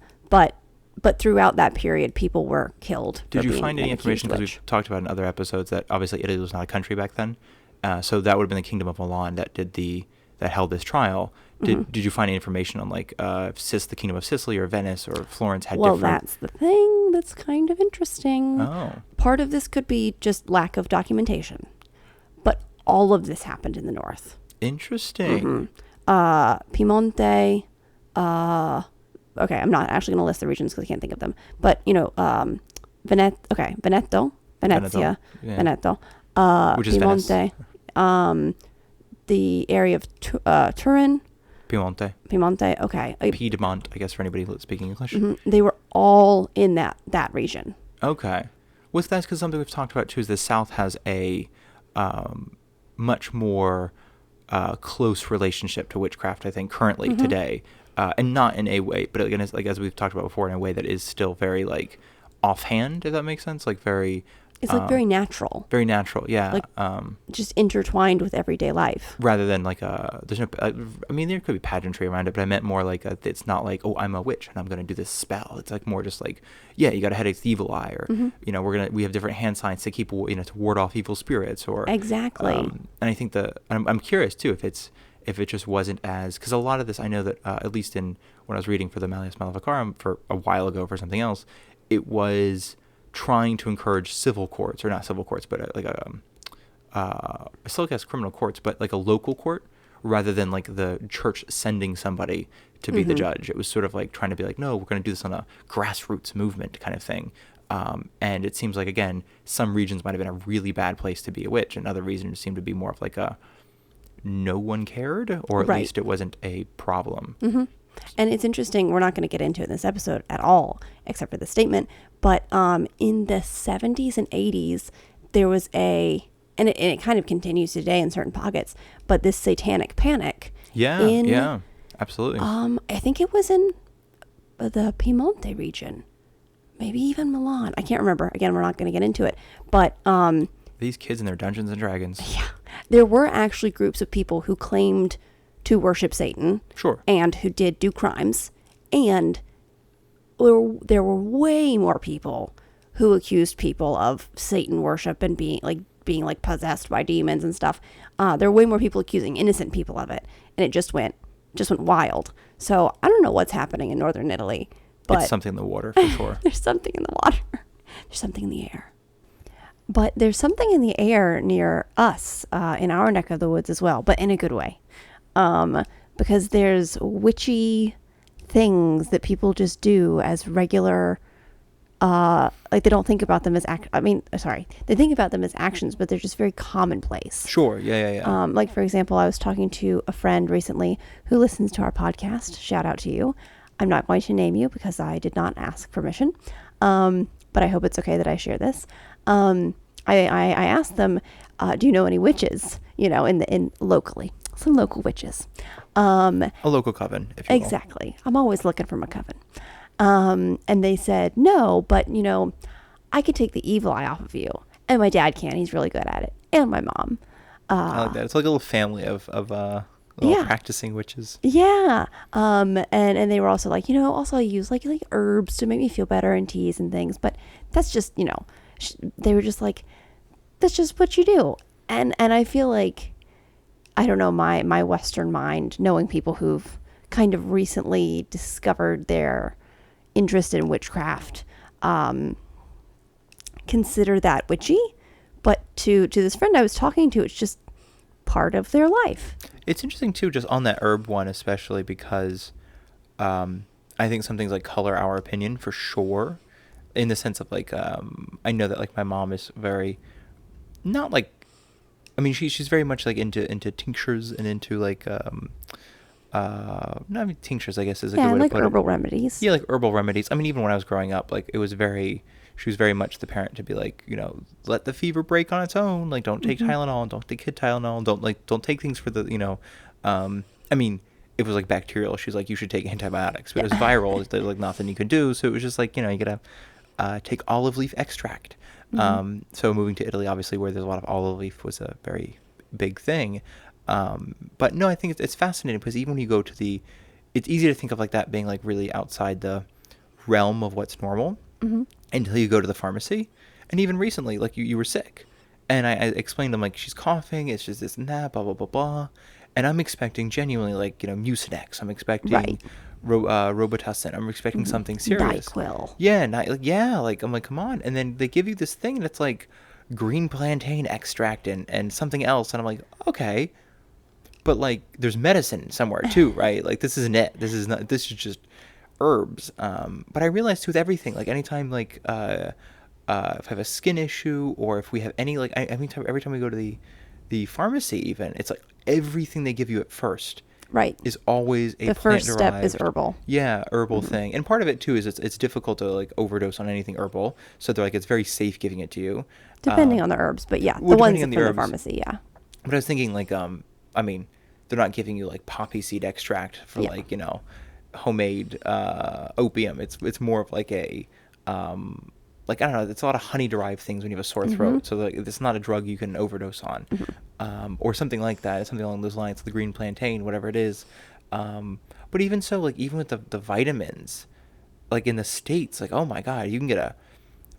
But throughout that period, people were killed.
Did you find any information, because we've talked about in other episodes that obviously Italy was not a country back then, so that would have been the Kingdom of Milan that held this trial. Did you find any information on like the Kingdom of Sicily or Venice or Florence had different?
Well, that's the thing that's kind of interesting.
Oh.
Part of this could be just lack of documentation, but all of this happened in the north.
Interesting.
Piemonte. Okay, I'm not actually going to list the regions because I can't think of them. But, Veneto, Venezia,
yeah.
Veneto,
which is
Piemonte, the area of Turin. Piemonte, okay.
Piedmont, I guess, for anybody speaking English.
Mm-hmm. They were all in that region.
Okay. Well, that's because something we've talked about, too, is the South has a much more close relationship to witchcraft, I think, currently, today. And not in a way, but again, as we've talked about before, in a way that is still very like offhand, if that makes sense, like very.
It's like very natural.
Very natural, yeah.
Like just intertwined with everyday life.
Rather than like there's no. There could be pageantry around it, but I meant more like it's not like, oh, I'm a witch and I'm going to do this spell. It's like more just like, yeah, you got a headache, evil eye, or we have different hand signs to keep to ward off evil spirits, or
exactly.
And I think I'm curious too if it just wasn't as, because a lot of this, I know that at least when I was reading for the Malleus Maleficarum for a while ago for something else, it was trying to encourage civil courts, or not civil courts, but I still guess criminal courts, but like a local court, rather than like the church sending somebody to be the judge. It was sort of like trying to be like, no, we're going to do this on a grassroots movement kind of thing. And it seems like, again, some regions might have been a really bad place to be a witch, and other regions seem to be more of like a no one cared, or at least it wasn't a problem.
Mm-hmm. And it's interesting, we're not going to get into it in this episode at all, except for the statement, but in the 70s and 80s, there was and it kind of continues today in certain pockets, but this satanic panic.
Yeah, absolutely.
I think it was in the Piemonte region, maybe even Milan. I can't remember. Again, we're not going to get into it, but
these kids and their Dungeons and Dragons.
Yeah. There were actually groups of people who claimed to worship Satan.
Sure. And
who did do crimes. And there were way more people who accused people of Satan worship and being possessed by demons and stuff. There were way more people accusing innocent people of it. And it just went wild. So I don't know what's happening in northern Italy. But
it's something in the water, for sure.
There's something in the water. There's something in the air. But there's something in the air near us, in our neck of the woods as well, but in a good way. Because there's witchy things that people just do as regular, like they don't think about them as they think about them as actions, but they're just very commonplace.
Sure, yeah.
Like, for example, I was talking to a friend recently who listens to our podcast. Shout out to you. I'm not going to name you because I did not ask permission, but I hope it's okay that I share this. I asked them, do you know any witches, in locally, some local witches,
a local coven, if you will.
Exactly. I'm always looking for my coven. And they said, no, but I could take the evil eye off of you, and my dad can, he's really good at it. And my mom.
I like that. It's like a little family of practicing witches.
Yeah. And they were also like, also I use like herbs to make me feel better and teas and things, but that's just, they were just like, that's just what you do. And I feel like, I don't know, my Western mind, knowing people who've kind of recently discovered their interest in witchcraft, consider that witchy. But to this friend I was talking to, it's just part of their life.
It's interesting too, just on that herb one, especially because I think some things like color our opinion for sure, in the sense of like I know that like my mom is very not like, I mean she's very much like into tinctures and into like not even tinctures, I guess is a good way
like
to put
herbal
it.
remedies.
Yeah, like herbal remedies. I mean, even when I was growing up, like she was very much the parent to be like, let the fever break on its own. Like, don't take Tylenol, don't take kid Tylenol, don't take things for the, I mean, it was like bacterial. She's like, you should take antibiotics, but it was viral. There's like nothing you could do. So it was just like, you gotta take olive leaf extract. So moving to Italy, obviously, where there's a lot of olive leaf was a very big thing. But no, I think it's fascinating because even when you go to it's easy to think of like that being like really outside the realm of what's normal until you go to the pharmacy. And even recently, like you were sick, and I explained to them like, she's coughing, it's just this and that, blah blah blah blah, and I'm expecting genuinely like Mucinex, I'm expecting Robitussin, I'm expecting something serious.
NyQuil.
Yeah, like I'm like, come on, and then they give you this thing and it's like green plantain extract and something else, and I'm like, okay. But like, there's medicine somewhere too, right? Like, this isn't it. This is just herbs. But I realized too with everything, like anytime like if I have a skin issue or if we have any like every time we go to the pharmacy, even it's like everything they give you at first is always a
the first step is herbal.
Yeah, herbal thing. And part of it too is it's difficult to like overdose on anything herbal. So they're like, it's very safe giving it to you.
Depending on the herbs, but yeah, the ones from the pharmacy, yeah.
But I was thinking like, I mean, they're not giving you like poppy seed extract for like, homemade opium. It's more of like a like, I don't know, it's a lot of honey derived things when you have a sore throat. So like, it's not a drug you can overdose on. Or something like that, something along those lines, the green plantain, whatever it is. But even so, like even with the vitamins, like in the States, like, oh my God, you can get a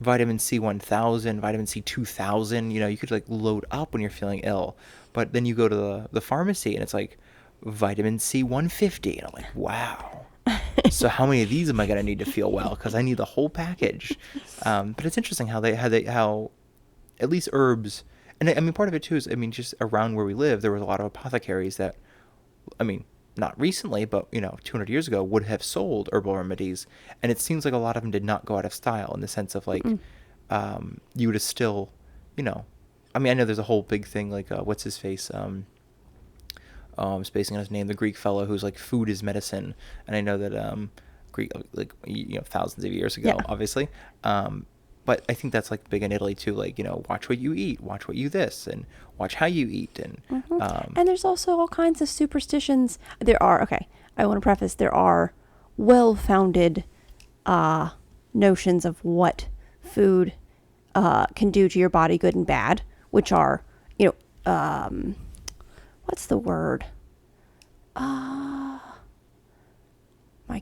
vitamin C 1000, vitamin C 2000, you could like load up when you're feeling ill. But then you go to the pharmacy and it's like vitamin C 150. And I'm like, wow. So how many of these am I going to need to feel well? Because I need the whole package. But it's interesting how at least herbs, and I mean, part of it too is, I mean, just around where we live, there was a lot of apothecaries that, I mean, not recently, but 200 years ago would have sold herbal remedies. And it seems like a lot of them did not go out of style in the sense of like, you would have still, I mean, I know there's a whole big thing like, what's his face? I'm spacing on his name, the Greek fellow who's like, food is medicine. And I know that Greek, like, thousands of years ago, obviously. But I think that's like big in Italy too. Like, watch what you eat, watch what you this, and watch how you eat. And
and there's also all kinds of superstitions. There are, I want to preface, there are well-founded notions of what food can do to your body, good and bad, which are, what's the word? My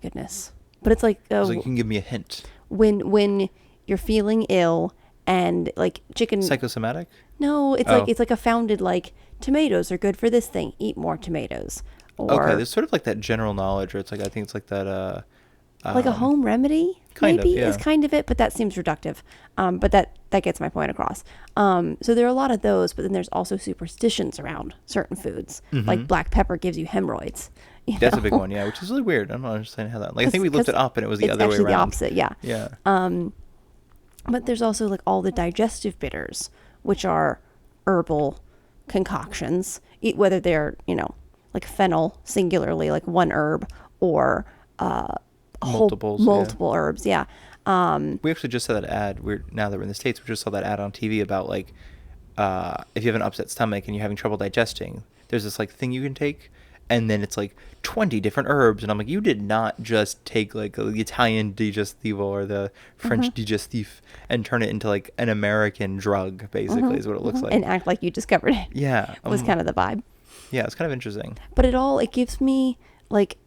goodness. But it's like,
so you can give me a hint.
When you're feeling ill and like chicken.
Psychosomatic?
No, it's like a founded, like, tomatoes are good for this thing. Eat more tomatoes. Or,
okay, there's sort of like that general knowledge, or it's like, I think it's like that,
like a home remedy, maybe, is kind of it, but that seems reductive. But that gets my point across. So there are a lot of those, but then there's also superstitions around certain foods. Like black pepper gives you hemorrhoids.
That's a big one, yeah, which is really weird. I don't understand how that, like, I think we looked it up and it was the other way around.
It's actually the opposite, yeah.
Yeah.
But there's also like all the digestive bitters, which are herbal concoctions, whether they're, like fennel singularly, like one herb, or multiple herbs. Yeah.
We actually just saw that ad. Now that we're in the States, we just saw that ad on TV about like, if you have an upset stomach and you're having trouble digesting, there's this like thing you can take, and then it's like 20 different herbs, and I'm like, you did not just take like the Italian digestivo or the French digestif and turn it into like an American drug, basically, is what it looks like,
and act like you discovered it.
Yeah,
was kind of the vibe.
Yeah, it's kind of interesting.
But it gives me like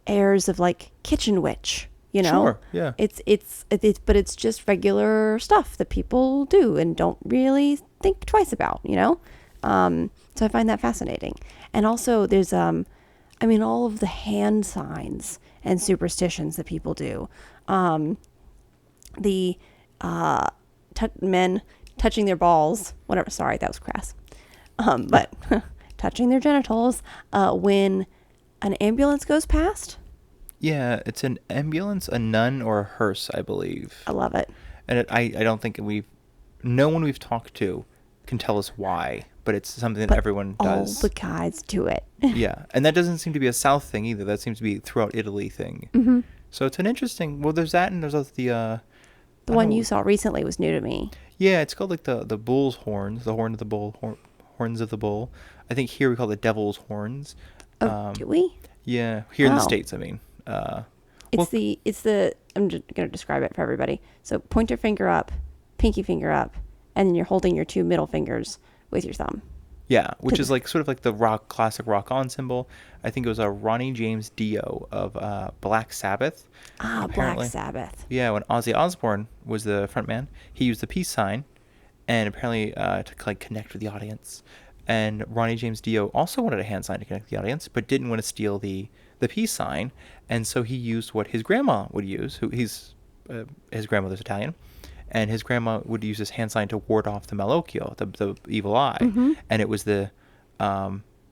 airs of like kitchen witch,
Sure, yeah.
But it's just regular stuff that people do and don't really think twice about, So I find that fascinating. And also there's, all of the hand signs and superstitions that people do. The men touching their balls, whatever, sorry, that was crass. But touching their genitals when an ambulance goes past.
Yeah, it's an ambulance, a nun, or a hearse, I believe.
I love it.
And I don't think no one we've talked to can tell us why, but it's something that everyone does.
All the guys do it.
Yeah, and that doesn't seem to be a South thing either. That seems to be throughout Italy thing.
Mm-hmm.
So it's an interesting. Well, there's that, and there's also the
one you saw recently was new to me.
Yeah, it's called like the bull's horns, the horn of the bull, horns of the bull. I think here we call it devil's horns.
Do we?
Yeah, here in the States, I mean.
It's the I'm just going to describe it for everybody. So pointer finger up, pinky finger up, and then you're holding your two middle fingers with your thumb.
Yeah, which is like sort of like the classic rock on symbol. I think it was Ronnie James Dio of Black Sabbath.
Black Sabbath.
Yeah, when Ozzy Osbourne was the front man, he used the peace sign, and apparently to like connect with the audience. And Ronnie James Dio also wanted a hand sign to connect with the audience, but didn't want to steal the peace sign, and so he used what his grandma would use. His grandmother's Italian. And his grandma would use this hand sign to ward off the malocchio, the evil eye.
Mm-hmm.
And it was the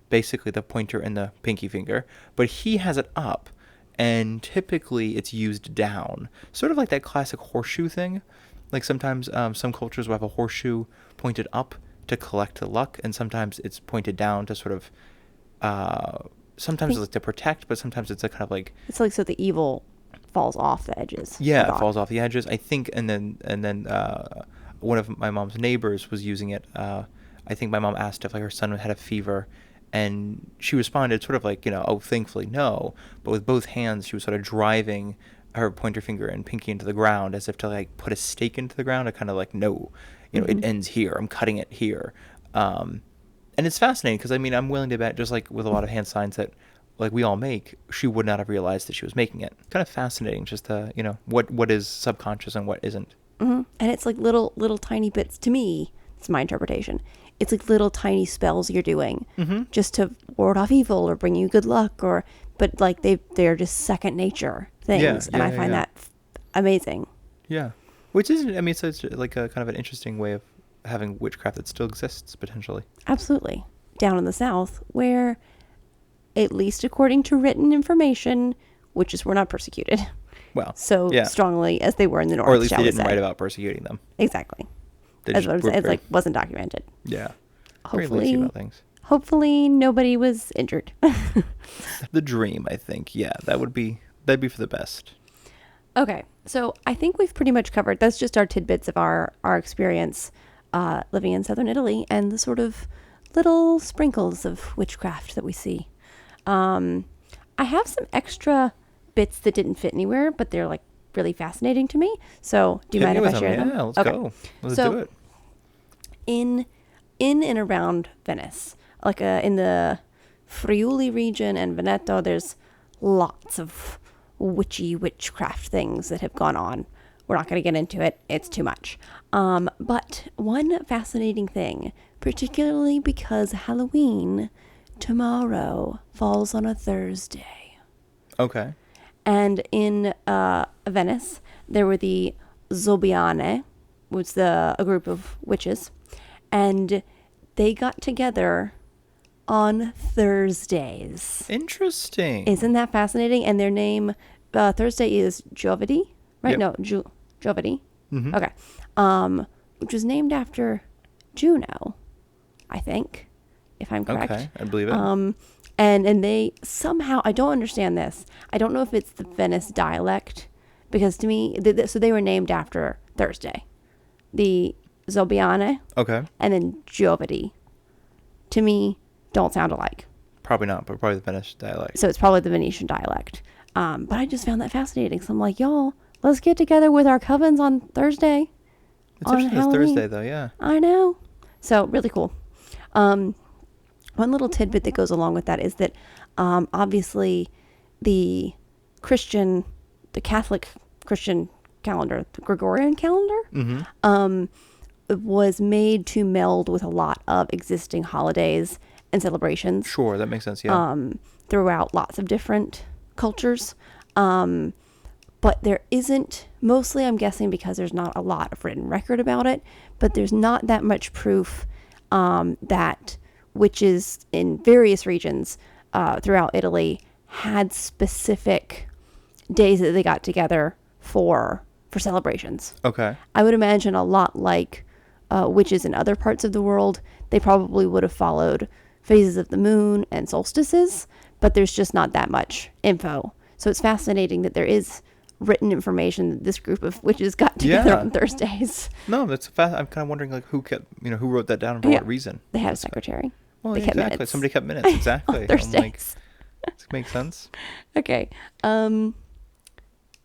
basically the pointer and the pinky finger. But he has it up, and typically it's used down. Sort of like that classic horseshoe thing. Like sometimes some cultures will have a horseshoe pointed up to collect the luck, and sometimes it's pointed down to sort of... sometimes it's like to protect, but sometimes it's a kind of like...
It's like so the evil... falls off the edges.
Yeah, it falls off the edges. I think, and then one of my mom's neighbors was using it. I think my mom asked if like her son had a fever, and she responded sort of like, oh, thankfully no. But with both hands, she was sort of driving her pointer finger and pinky into the ground as if to like put a stake into the ground. To kind of like, no, it ends here. I'm cutting it here. And it's fascinating because I'm willing to bet, just like with a lot of hand signs that like we all make, she would not have realized that she was making it. Kind of fascinating, just what is subconscious and what isn't.
Mm-hmm. And it's like little tiny bits. To me, it's my interpretation. It's like little tiny spells you're doing just to ward off evil or bring you good luck, but like they're just second nature things, and I find that amazing.
Yeah, which isn't. So it's like a kind of an interesting way of having witchcraft that still exists potentially.
Absolutely, down in the South where, at least according to written information, witches were not persecuted.
Well,
strongly as they were in the North.
Or at least they didn't write about persecuting them.
Exactly. It wasn't documented.
Yeah.
Hopefully,
about things.
Hopefully nobody was injured.
The dream, I think. Yeah, that'd be for the best.
Okay, so I think we've pretty much covered. That's just our tidbits of our experience living in southern Italy and the sort of little sprinkles of witchcraft that we see. I have some extra bits that didn't fit anywhere, but they're like really fascinating to me. So do you mind if I share them?
Yeah, let's go. Let's do it.
In and around Venice, like in the Friuli region and Veneto, there's lots of witchcraft things that have gone on. We're not going to get into it. It's too much. But one fascinating thing, particularly because Halloween tomorrow falls on a Thursday.
Okay.
And in Venice, there were the Zobbiane, which is a group of witches, and they got together on Thursdays.
Interesting.
Isn't that fascinating? And their name, Thursday is Giovedi, right?
Yep.
No, Giovedi.
Mm-hmm.
Okay. Which was named after Juno, I think, if I'm correct.
Okay, I believe it.
And they somehow, I don't understand this. I don't know if it's the Venice dialect, because to me, so they were named after Thursday. The Zobbiane.
Okay.
And then Giovedi. To me, don't sound alike.
Probably not, but probably the Venice dialect.
So it's probably the Venetian dialect. But I just found that fascinating. So I'm like, y'all, let's get together with our covens on Thursday.
It's interesting it's Thursday, though, yeah.
I know. So really cool. One little tidbit that goes along with that is that obviously the Catholic Christian calendar, the Gregorian calendar, was made to meld with a lot of existing holidays and celebrations.
Sure, that makes sense. Yeah.
Throughout lots of different cultures. But there isn't, mostly I'm guessing because there's not a lot of written record about it, but there's not that much proof that witches in various regions throughout Italy had specific days that they got together for celebrations.
Okay.
I would imagine a lot like witches in other parts of the world, they probably would have followed phases of the moon and solstices, but there's just not that much info. So it's fascinating that there is written information that this group of witches got together on Thursdays.
No, that's fast. I'm kind of wondering like who wrote that down and for what reason.
They had a secretary.
Well,
they
exactly.
kept minutes.
Somebody kept minutes. Exactly.
On Thursdays.
I'm like, this makes sense.
Okay.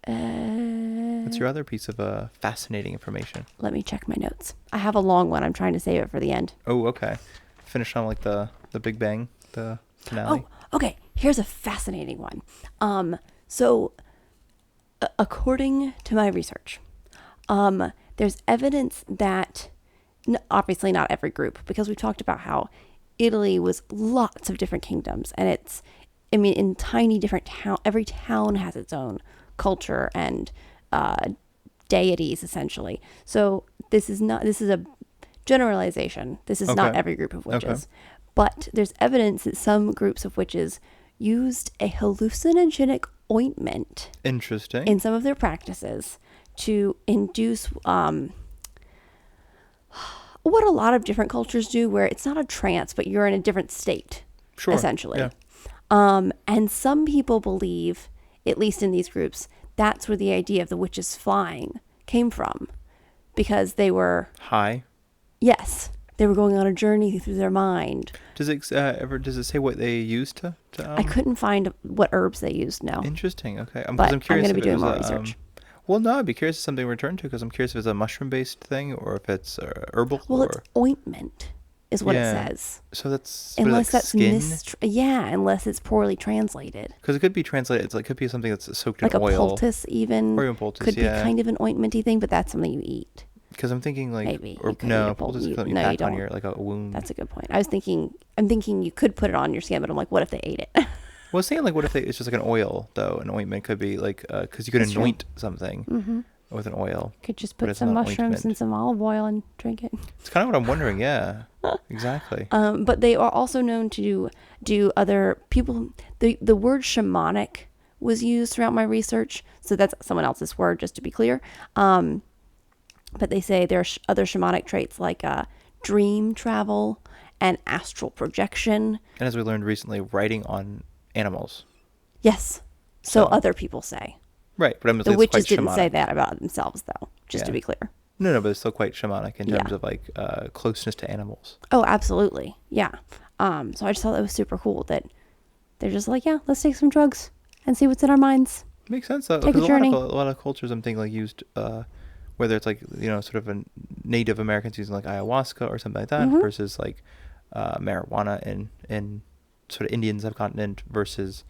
What's your other piece of fascinating information?
Let me check my notes. I have a long one. I'm trying to save it for the end.
Oh, okay. Finish on like the Big Bang, the finale.
Oh, okay. Here's a fascinating one. So according to my research, there's evidence that obviously not every group, because we talked about how Italy was lots of different kingdoms, and in tiny different every town has its own culture and deities essentially. So this is a generalization. This is not every group of witches, but there's evidence that some groups of witches used a hallucinogenic ointment.
Interesting.
In some of their practices to induce what a lot of different cultures do, where it's not a trance, but you're in a different state, essentially.
Yeah.
And some people believe, at least in these groups, that's where the idea of the witches flying came from, because they were
high.
Yes, they were going on a journey through their mind.
Does it say what they used to
I couldn't find what herbs they used. No.
Interesting. Okay.
But
I'm curious.
I'm going to be doing more research.
Well, no, I'd be curious if something to return to, because I'm curious if it's a mushroom-based thing or if it's herbal.
Well, it's ointment, is what it says.
So that's
unless
like
that's
skin?
Unless it's poorly translated.
Because it could be translated. It could be something that's soaked
like
in oil.
Like a poultice, even.
Or even poultice,
could be kind of an ointmenty thing, but that's something you eat.
Because I'm thinking like,
maybe
poultice is something you pack on your like a wound.
That's a good point. I'm thinking you could put it on your skin, but I'm like, what if they ate it?
Well, I was saying like, what if it's just like an oil though? An ointment could be like, because you could anoint something with an oil.
Could just put some mushrooms and some olive oil and drink it.
It's kind of what I'm wondering. Yeah, exactly.
But they are also known to do other people. The word shamanic was used throughout my research, so that's someone else's word, just to be clear. But they say there are other shamanic traits like dream travel and astral projection.
And as we learned recently, writing on animals.
Yes. So other people say.
Right, but
the witches didn't say that about themselves, though, just to be clear.
No, but it's still quite shamanic in terms of like closeness to animals.
Oh, absolutely. Yeah. So I just thought that was super cool that they're just like, yeah, let's take some drugs and see what's in our minds.
Makes sense, though.
Take a journey.
A lot of cultures, I'm thinking, like used, whether it's like, sort of a Native Americans using like ayahuasca or something like that versus like marijuana in sort of Indian subcontinent versus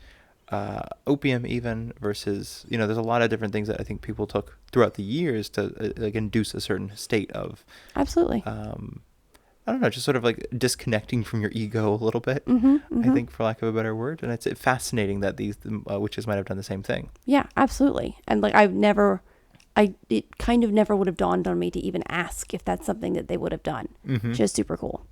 opium even versus, there's a lot of different things that I think people took throughout the years to like induce a certain state of.
Absolutely.
I don't know, just sort of like disconnecting from your ego a little bit, I think, for lack of a better word. And it's fascinating that these witches might have done the same thing. Yeah,
absolutely. And like it kind of never would have dawned on me to even ask if that's something that they would have done. Just super cool.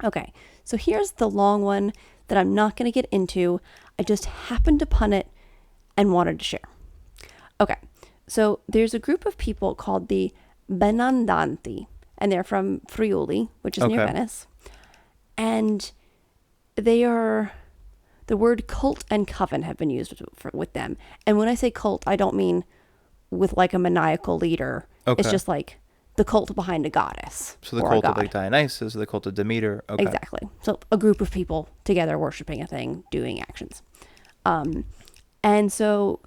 Okay, so here's the long one that I'm not going to get into. I just happened upon it and wanted to share. Okay, so there's a group of people called the Benandanti, and they're from Friuli, which is near Venice. And they are, the word cult and coven have been used with them. And when I say cult, I don't mean with like a maniacal leader. It's just like the cult behind a goddess.
So the cult of like Dionysus, or the cult of Demeter. Okay.
Exactly. So a group of people together worshiping a thing, doing actions. And so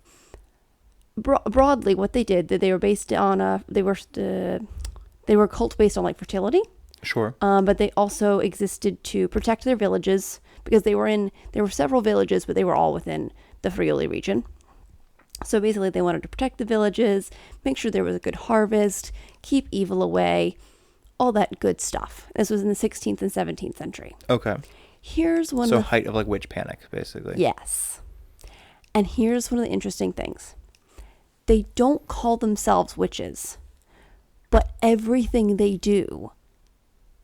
broadly what they did, that they were based on they were cult based on like fertility.
Sure.
But they also existed to protect their villages, because there were several villages, but they were all within the Friuli region. So basically they wanted to protect the villages, make sure there was a good harvest, keep evil away, all that good stuff. This was in the 16th and 17th century.
Okay.
Here's one
So
of the...
height of like witch panic, basically.
Yes. And here's one of the interesting things. They don't call themselves witches, but everything they do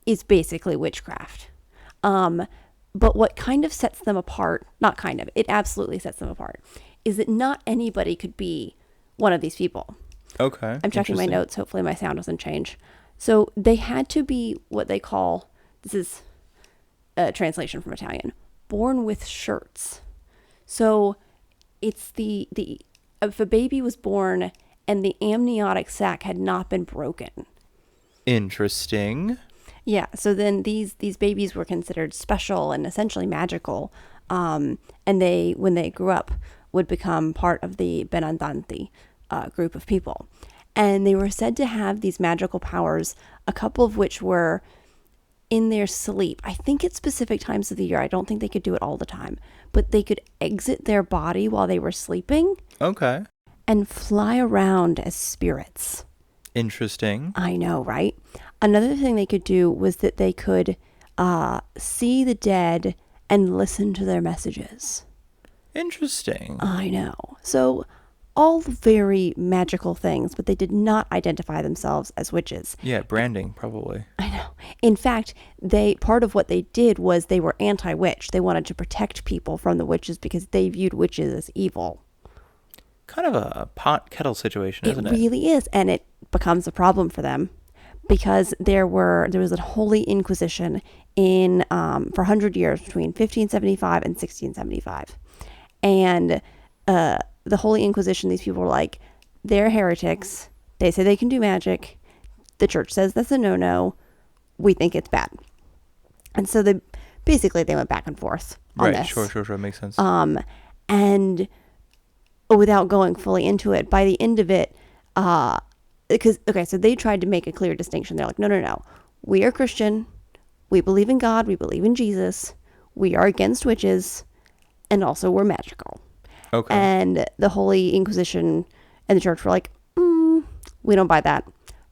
is basically witchcraft. But what kind of sets them apart, not kind of, it absolutely sets them apart, is that not anybody could be one of these people.
Okay.
I'm checking my notes. Hopefully my sound doesn't change. So they had to be what they call, this is a translation from Italian, born with shirts. So it's if a baby was born and the amniotic sac had not been broken.
Interesting.
Yeah, so then these babies were considered special and essentially magical, and they, when they grew up, would become part of the Benandanti group of people. And they were said to have these magical powers, a couple of which were in their sleep. I think at specific times of the year. I don't think they could do it all the time, but they could exit their body while they were sleeping.
Okay.
And fly around as spirits.
Interesting.
I know, right? Another thing they could do was that they could see the dead and listen to their messages.
Interesting.
I know. So all very magical things, but they did not identify themselves as witches.
Yeah, branding, probably.
I know. In fact, part of what they did was they were anti-witch. They wanted to protect people from the witches because they viewed witches as evil.
Kind of a pot kettle situation, isn't it?
It really is, and it becomes a problem for them because there was a Holy Inquisition in for 100 years between 1575 and 1675, and the Holy Inquisition, these people were like, they're heretics. They say they can do magic. The church says that's a no-no. We think it's bad, and so they went back and forth on this.
Sure, makes sense.
And without going fully into it, by the end of it, so they tried to make a clear distinction. They're like, no. We are Christian. We believe in God. We believe in Jesus. We are against witches. And also we're magical.
Okay.
And the Holy Inquisition and the church were like, we don't buy that.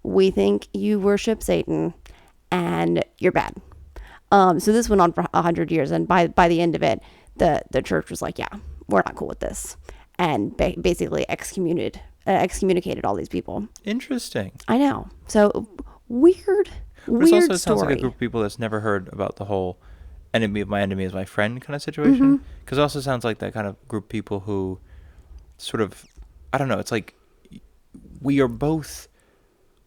We think you worship Satan and you're bad. So this went on for 100 years. And by the end of it, the church was like, yeah, we're not cool with this. And basically excommunicated all these people.
Interesting.
I know. So weird
But it also
story.
sounds like a group of people that's never heard about the whole enemy of my enemy is my friend kind of situation. Because it also sounds like that kind of group of people who sort of, I don't know, it's like we are both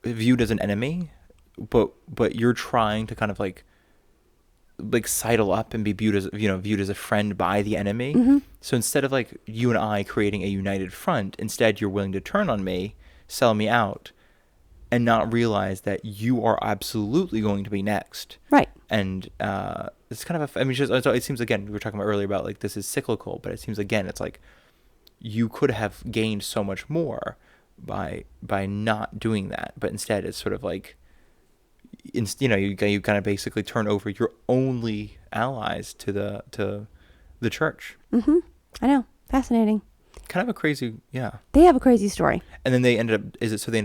viewed as an enemy, but you're trying to kind of like sidle up and be viewed as a friend by the enemy. So instead of like you and I creating a united front, instead you're willing to turn on me, sell me out, and not realize that you are absolutely going to be next.
Right.
And it's kind of it seems, again, we were talking about earlier about like this is cyclical, but it seems again it's like you could have gained so much more by not doing that, but instead it's sort of like you kind of basically turn over your only allies to the church.
I know. Fascinating.
Kind of a crazy, yeah.
They have a crazy story.
And then they ended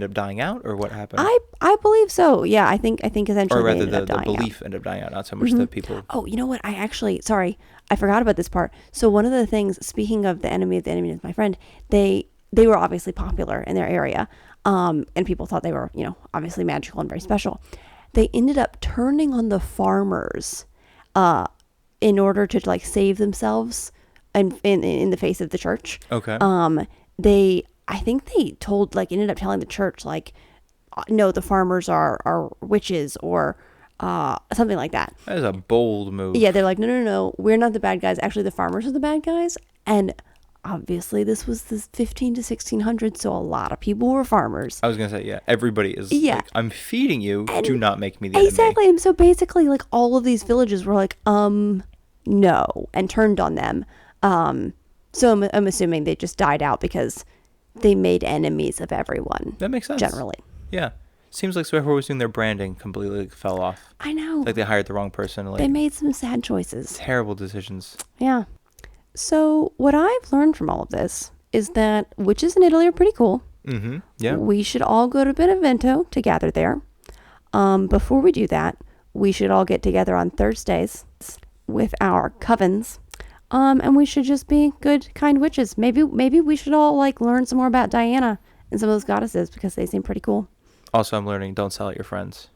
up dying out, or what happened?
I believe so. Yeah, I think essentially
or rather
they ended up dying
the belief
out.
ended up dying out, not so much the people.
Oh, you know what? Sorry, I forgot about this part. So one of the things, speaking of the enemy is my friend, they were obviously popular in their area, and people thought they were, obviously magical and very special. They ended up turning on the farmers, in order to like save themselves, and in the face of the church.
Okay.
I think they ended up telling the church like, no, the farmers are witches or something like that.
That is a bold move.
Yeah, they're like, no, we're not the bad guys. Actually, the farmers are the bad guys. And obviously, this was the 15 to 1600s, so a lot of people were farmers.
I was gonna say, yeah, everybody is.
Yeah.
Like, I'm feeding you.
And
do not make me the enemy.
Exactly. And so basically, like all of these villages were like, no, and turned on them. So I'm assuming they just died out because they made enemies of everyone.
That makes sense.
Generally.
Yeah. Seems like whoever was doing their branding completely fell off.
I know.
Like they hired the wrong person. Like,
They made some sad choices.
terrible decisions.
Yeah. So what I've learned from all of this is that witches in Italy are pretty cool.
Yeah.
We should all go to Benevento to gather there. Before we do that, we should all get together on Thursdays with our covens. And we should just be good, kind witches. Maybe we should all like learn some more about Diana and some of those goddesses because they seem pretty cool.
Also, I'm learning don't sell out your friends.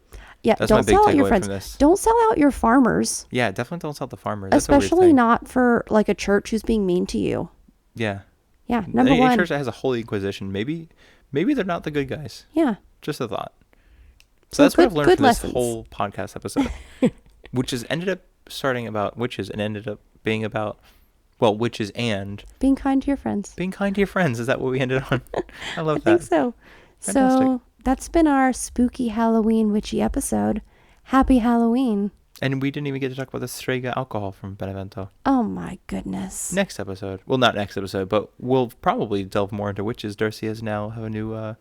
Yeah,
That's
don't
my big
sell out your
takeaway
friends.
from this.
Don't sell out your farmers.
Yeah, definitely don't sell out the farmers. That's
Especially
a weird thing.
not for like a church who's being mean to you.
Yeah.
Yeah, number
Any
one.
church that has a holy inquisition, maybe they're not the good guys.
Yeah.
Just a thought.
So
that's what
good-
I've learned
good
from
lessons.
this whole podcast episode, which has ended up starting about witches and ended up being about, well, witches and
Being kind to your friends.
being kind to your friends. Is that what we ended on? I love
I
that.
think so.
Fantastic.
So that's been our spooky Halloween witchy episode. Happy Halloween.
And we didn't even get to talk about the Strega alcohol from Benevento.
Oh my goodness.
Next episode. Well, not next episode, but we'll probably delve more into witches. Darcy has now have a new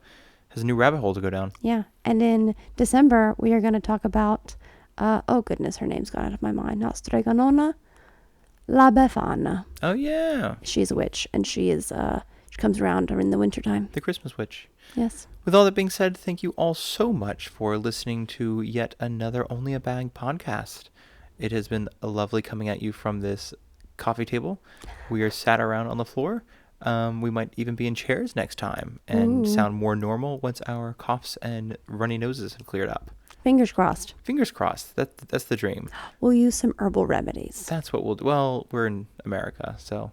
rabbit hole to go down.
Yeah. And in December, we are going to talk about, oh goodness, her name's gone out of my mind. Not Stregonona. La Befana.
Oh yeah,
She's a witch, and she comes around in the wintertime.
the Christmas witch.
Yes.
With all that being said, thank you all so much for listening to yet another Only a Bag podcast. It has been lovely coming at you from this coffee table. We are sat around on the floor. We might even be in chairs next time and
Ooh.
sound more normal once our coughs and runny noses have cleared up.
Fingers crossed.
Fingers crossed. That's the dream.
We'll use some herbal remedies.
That's what we'll do. Well, we're in America, so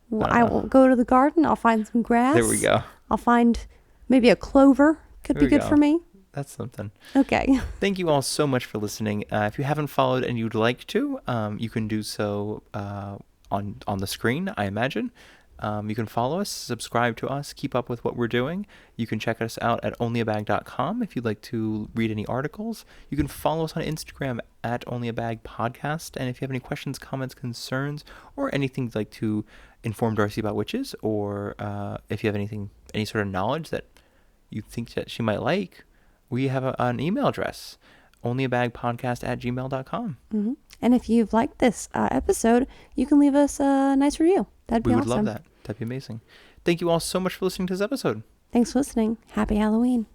Well, I will go to the garden. I'll find some grass.
there we go.
I'll find maybe a clover. Could
There
be
we
good
go.
for me.
That's something.
Okay.
Thank you all so much for listening. If you haven't followed and you'd like to, you can do so on the screen, I imagine. You can follow us, subscribe to us, keep up with what we're doing. You can check us out at onlyabag.com if you'd like to read any articles. You can follow us on Instagram at onlyabagpodcast. And if you have any questions, comments, concerns, or anything you'd like to inform Darcy about witches, or if you have any sort of knowledge that you think that she might like, we have an email address, onlyabagpodcast@gmail.com.
Mm-hmm. And if you've liked this episode, you can leave us a nice review. That'd be
We
awesome.
would love that. That'd be amazing. Thank you all so much for listening to this episode.
Thanks for listening. Happy Halloween.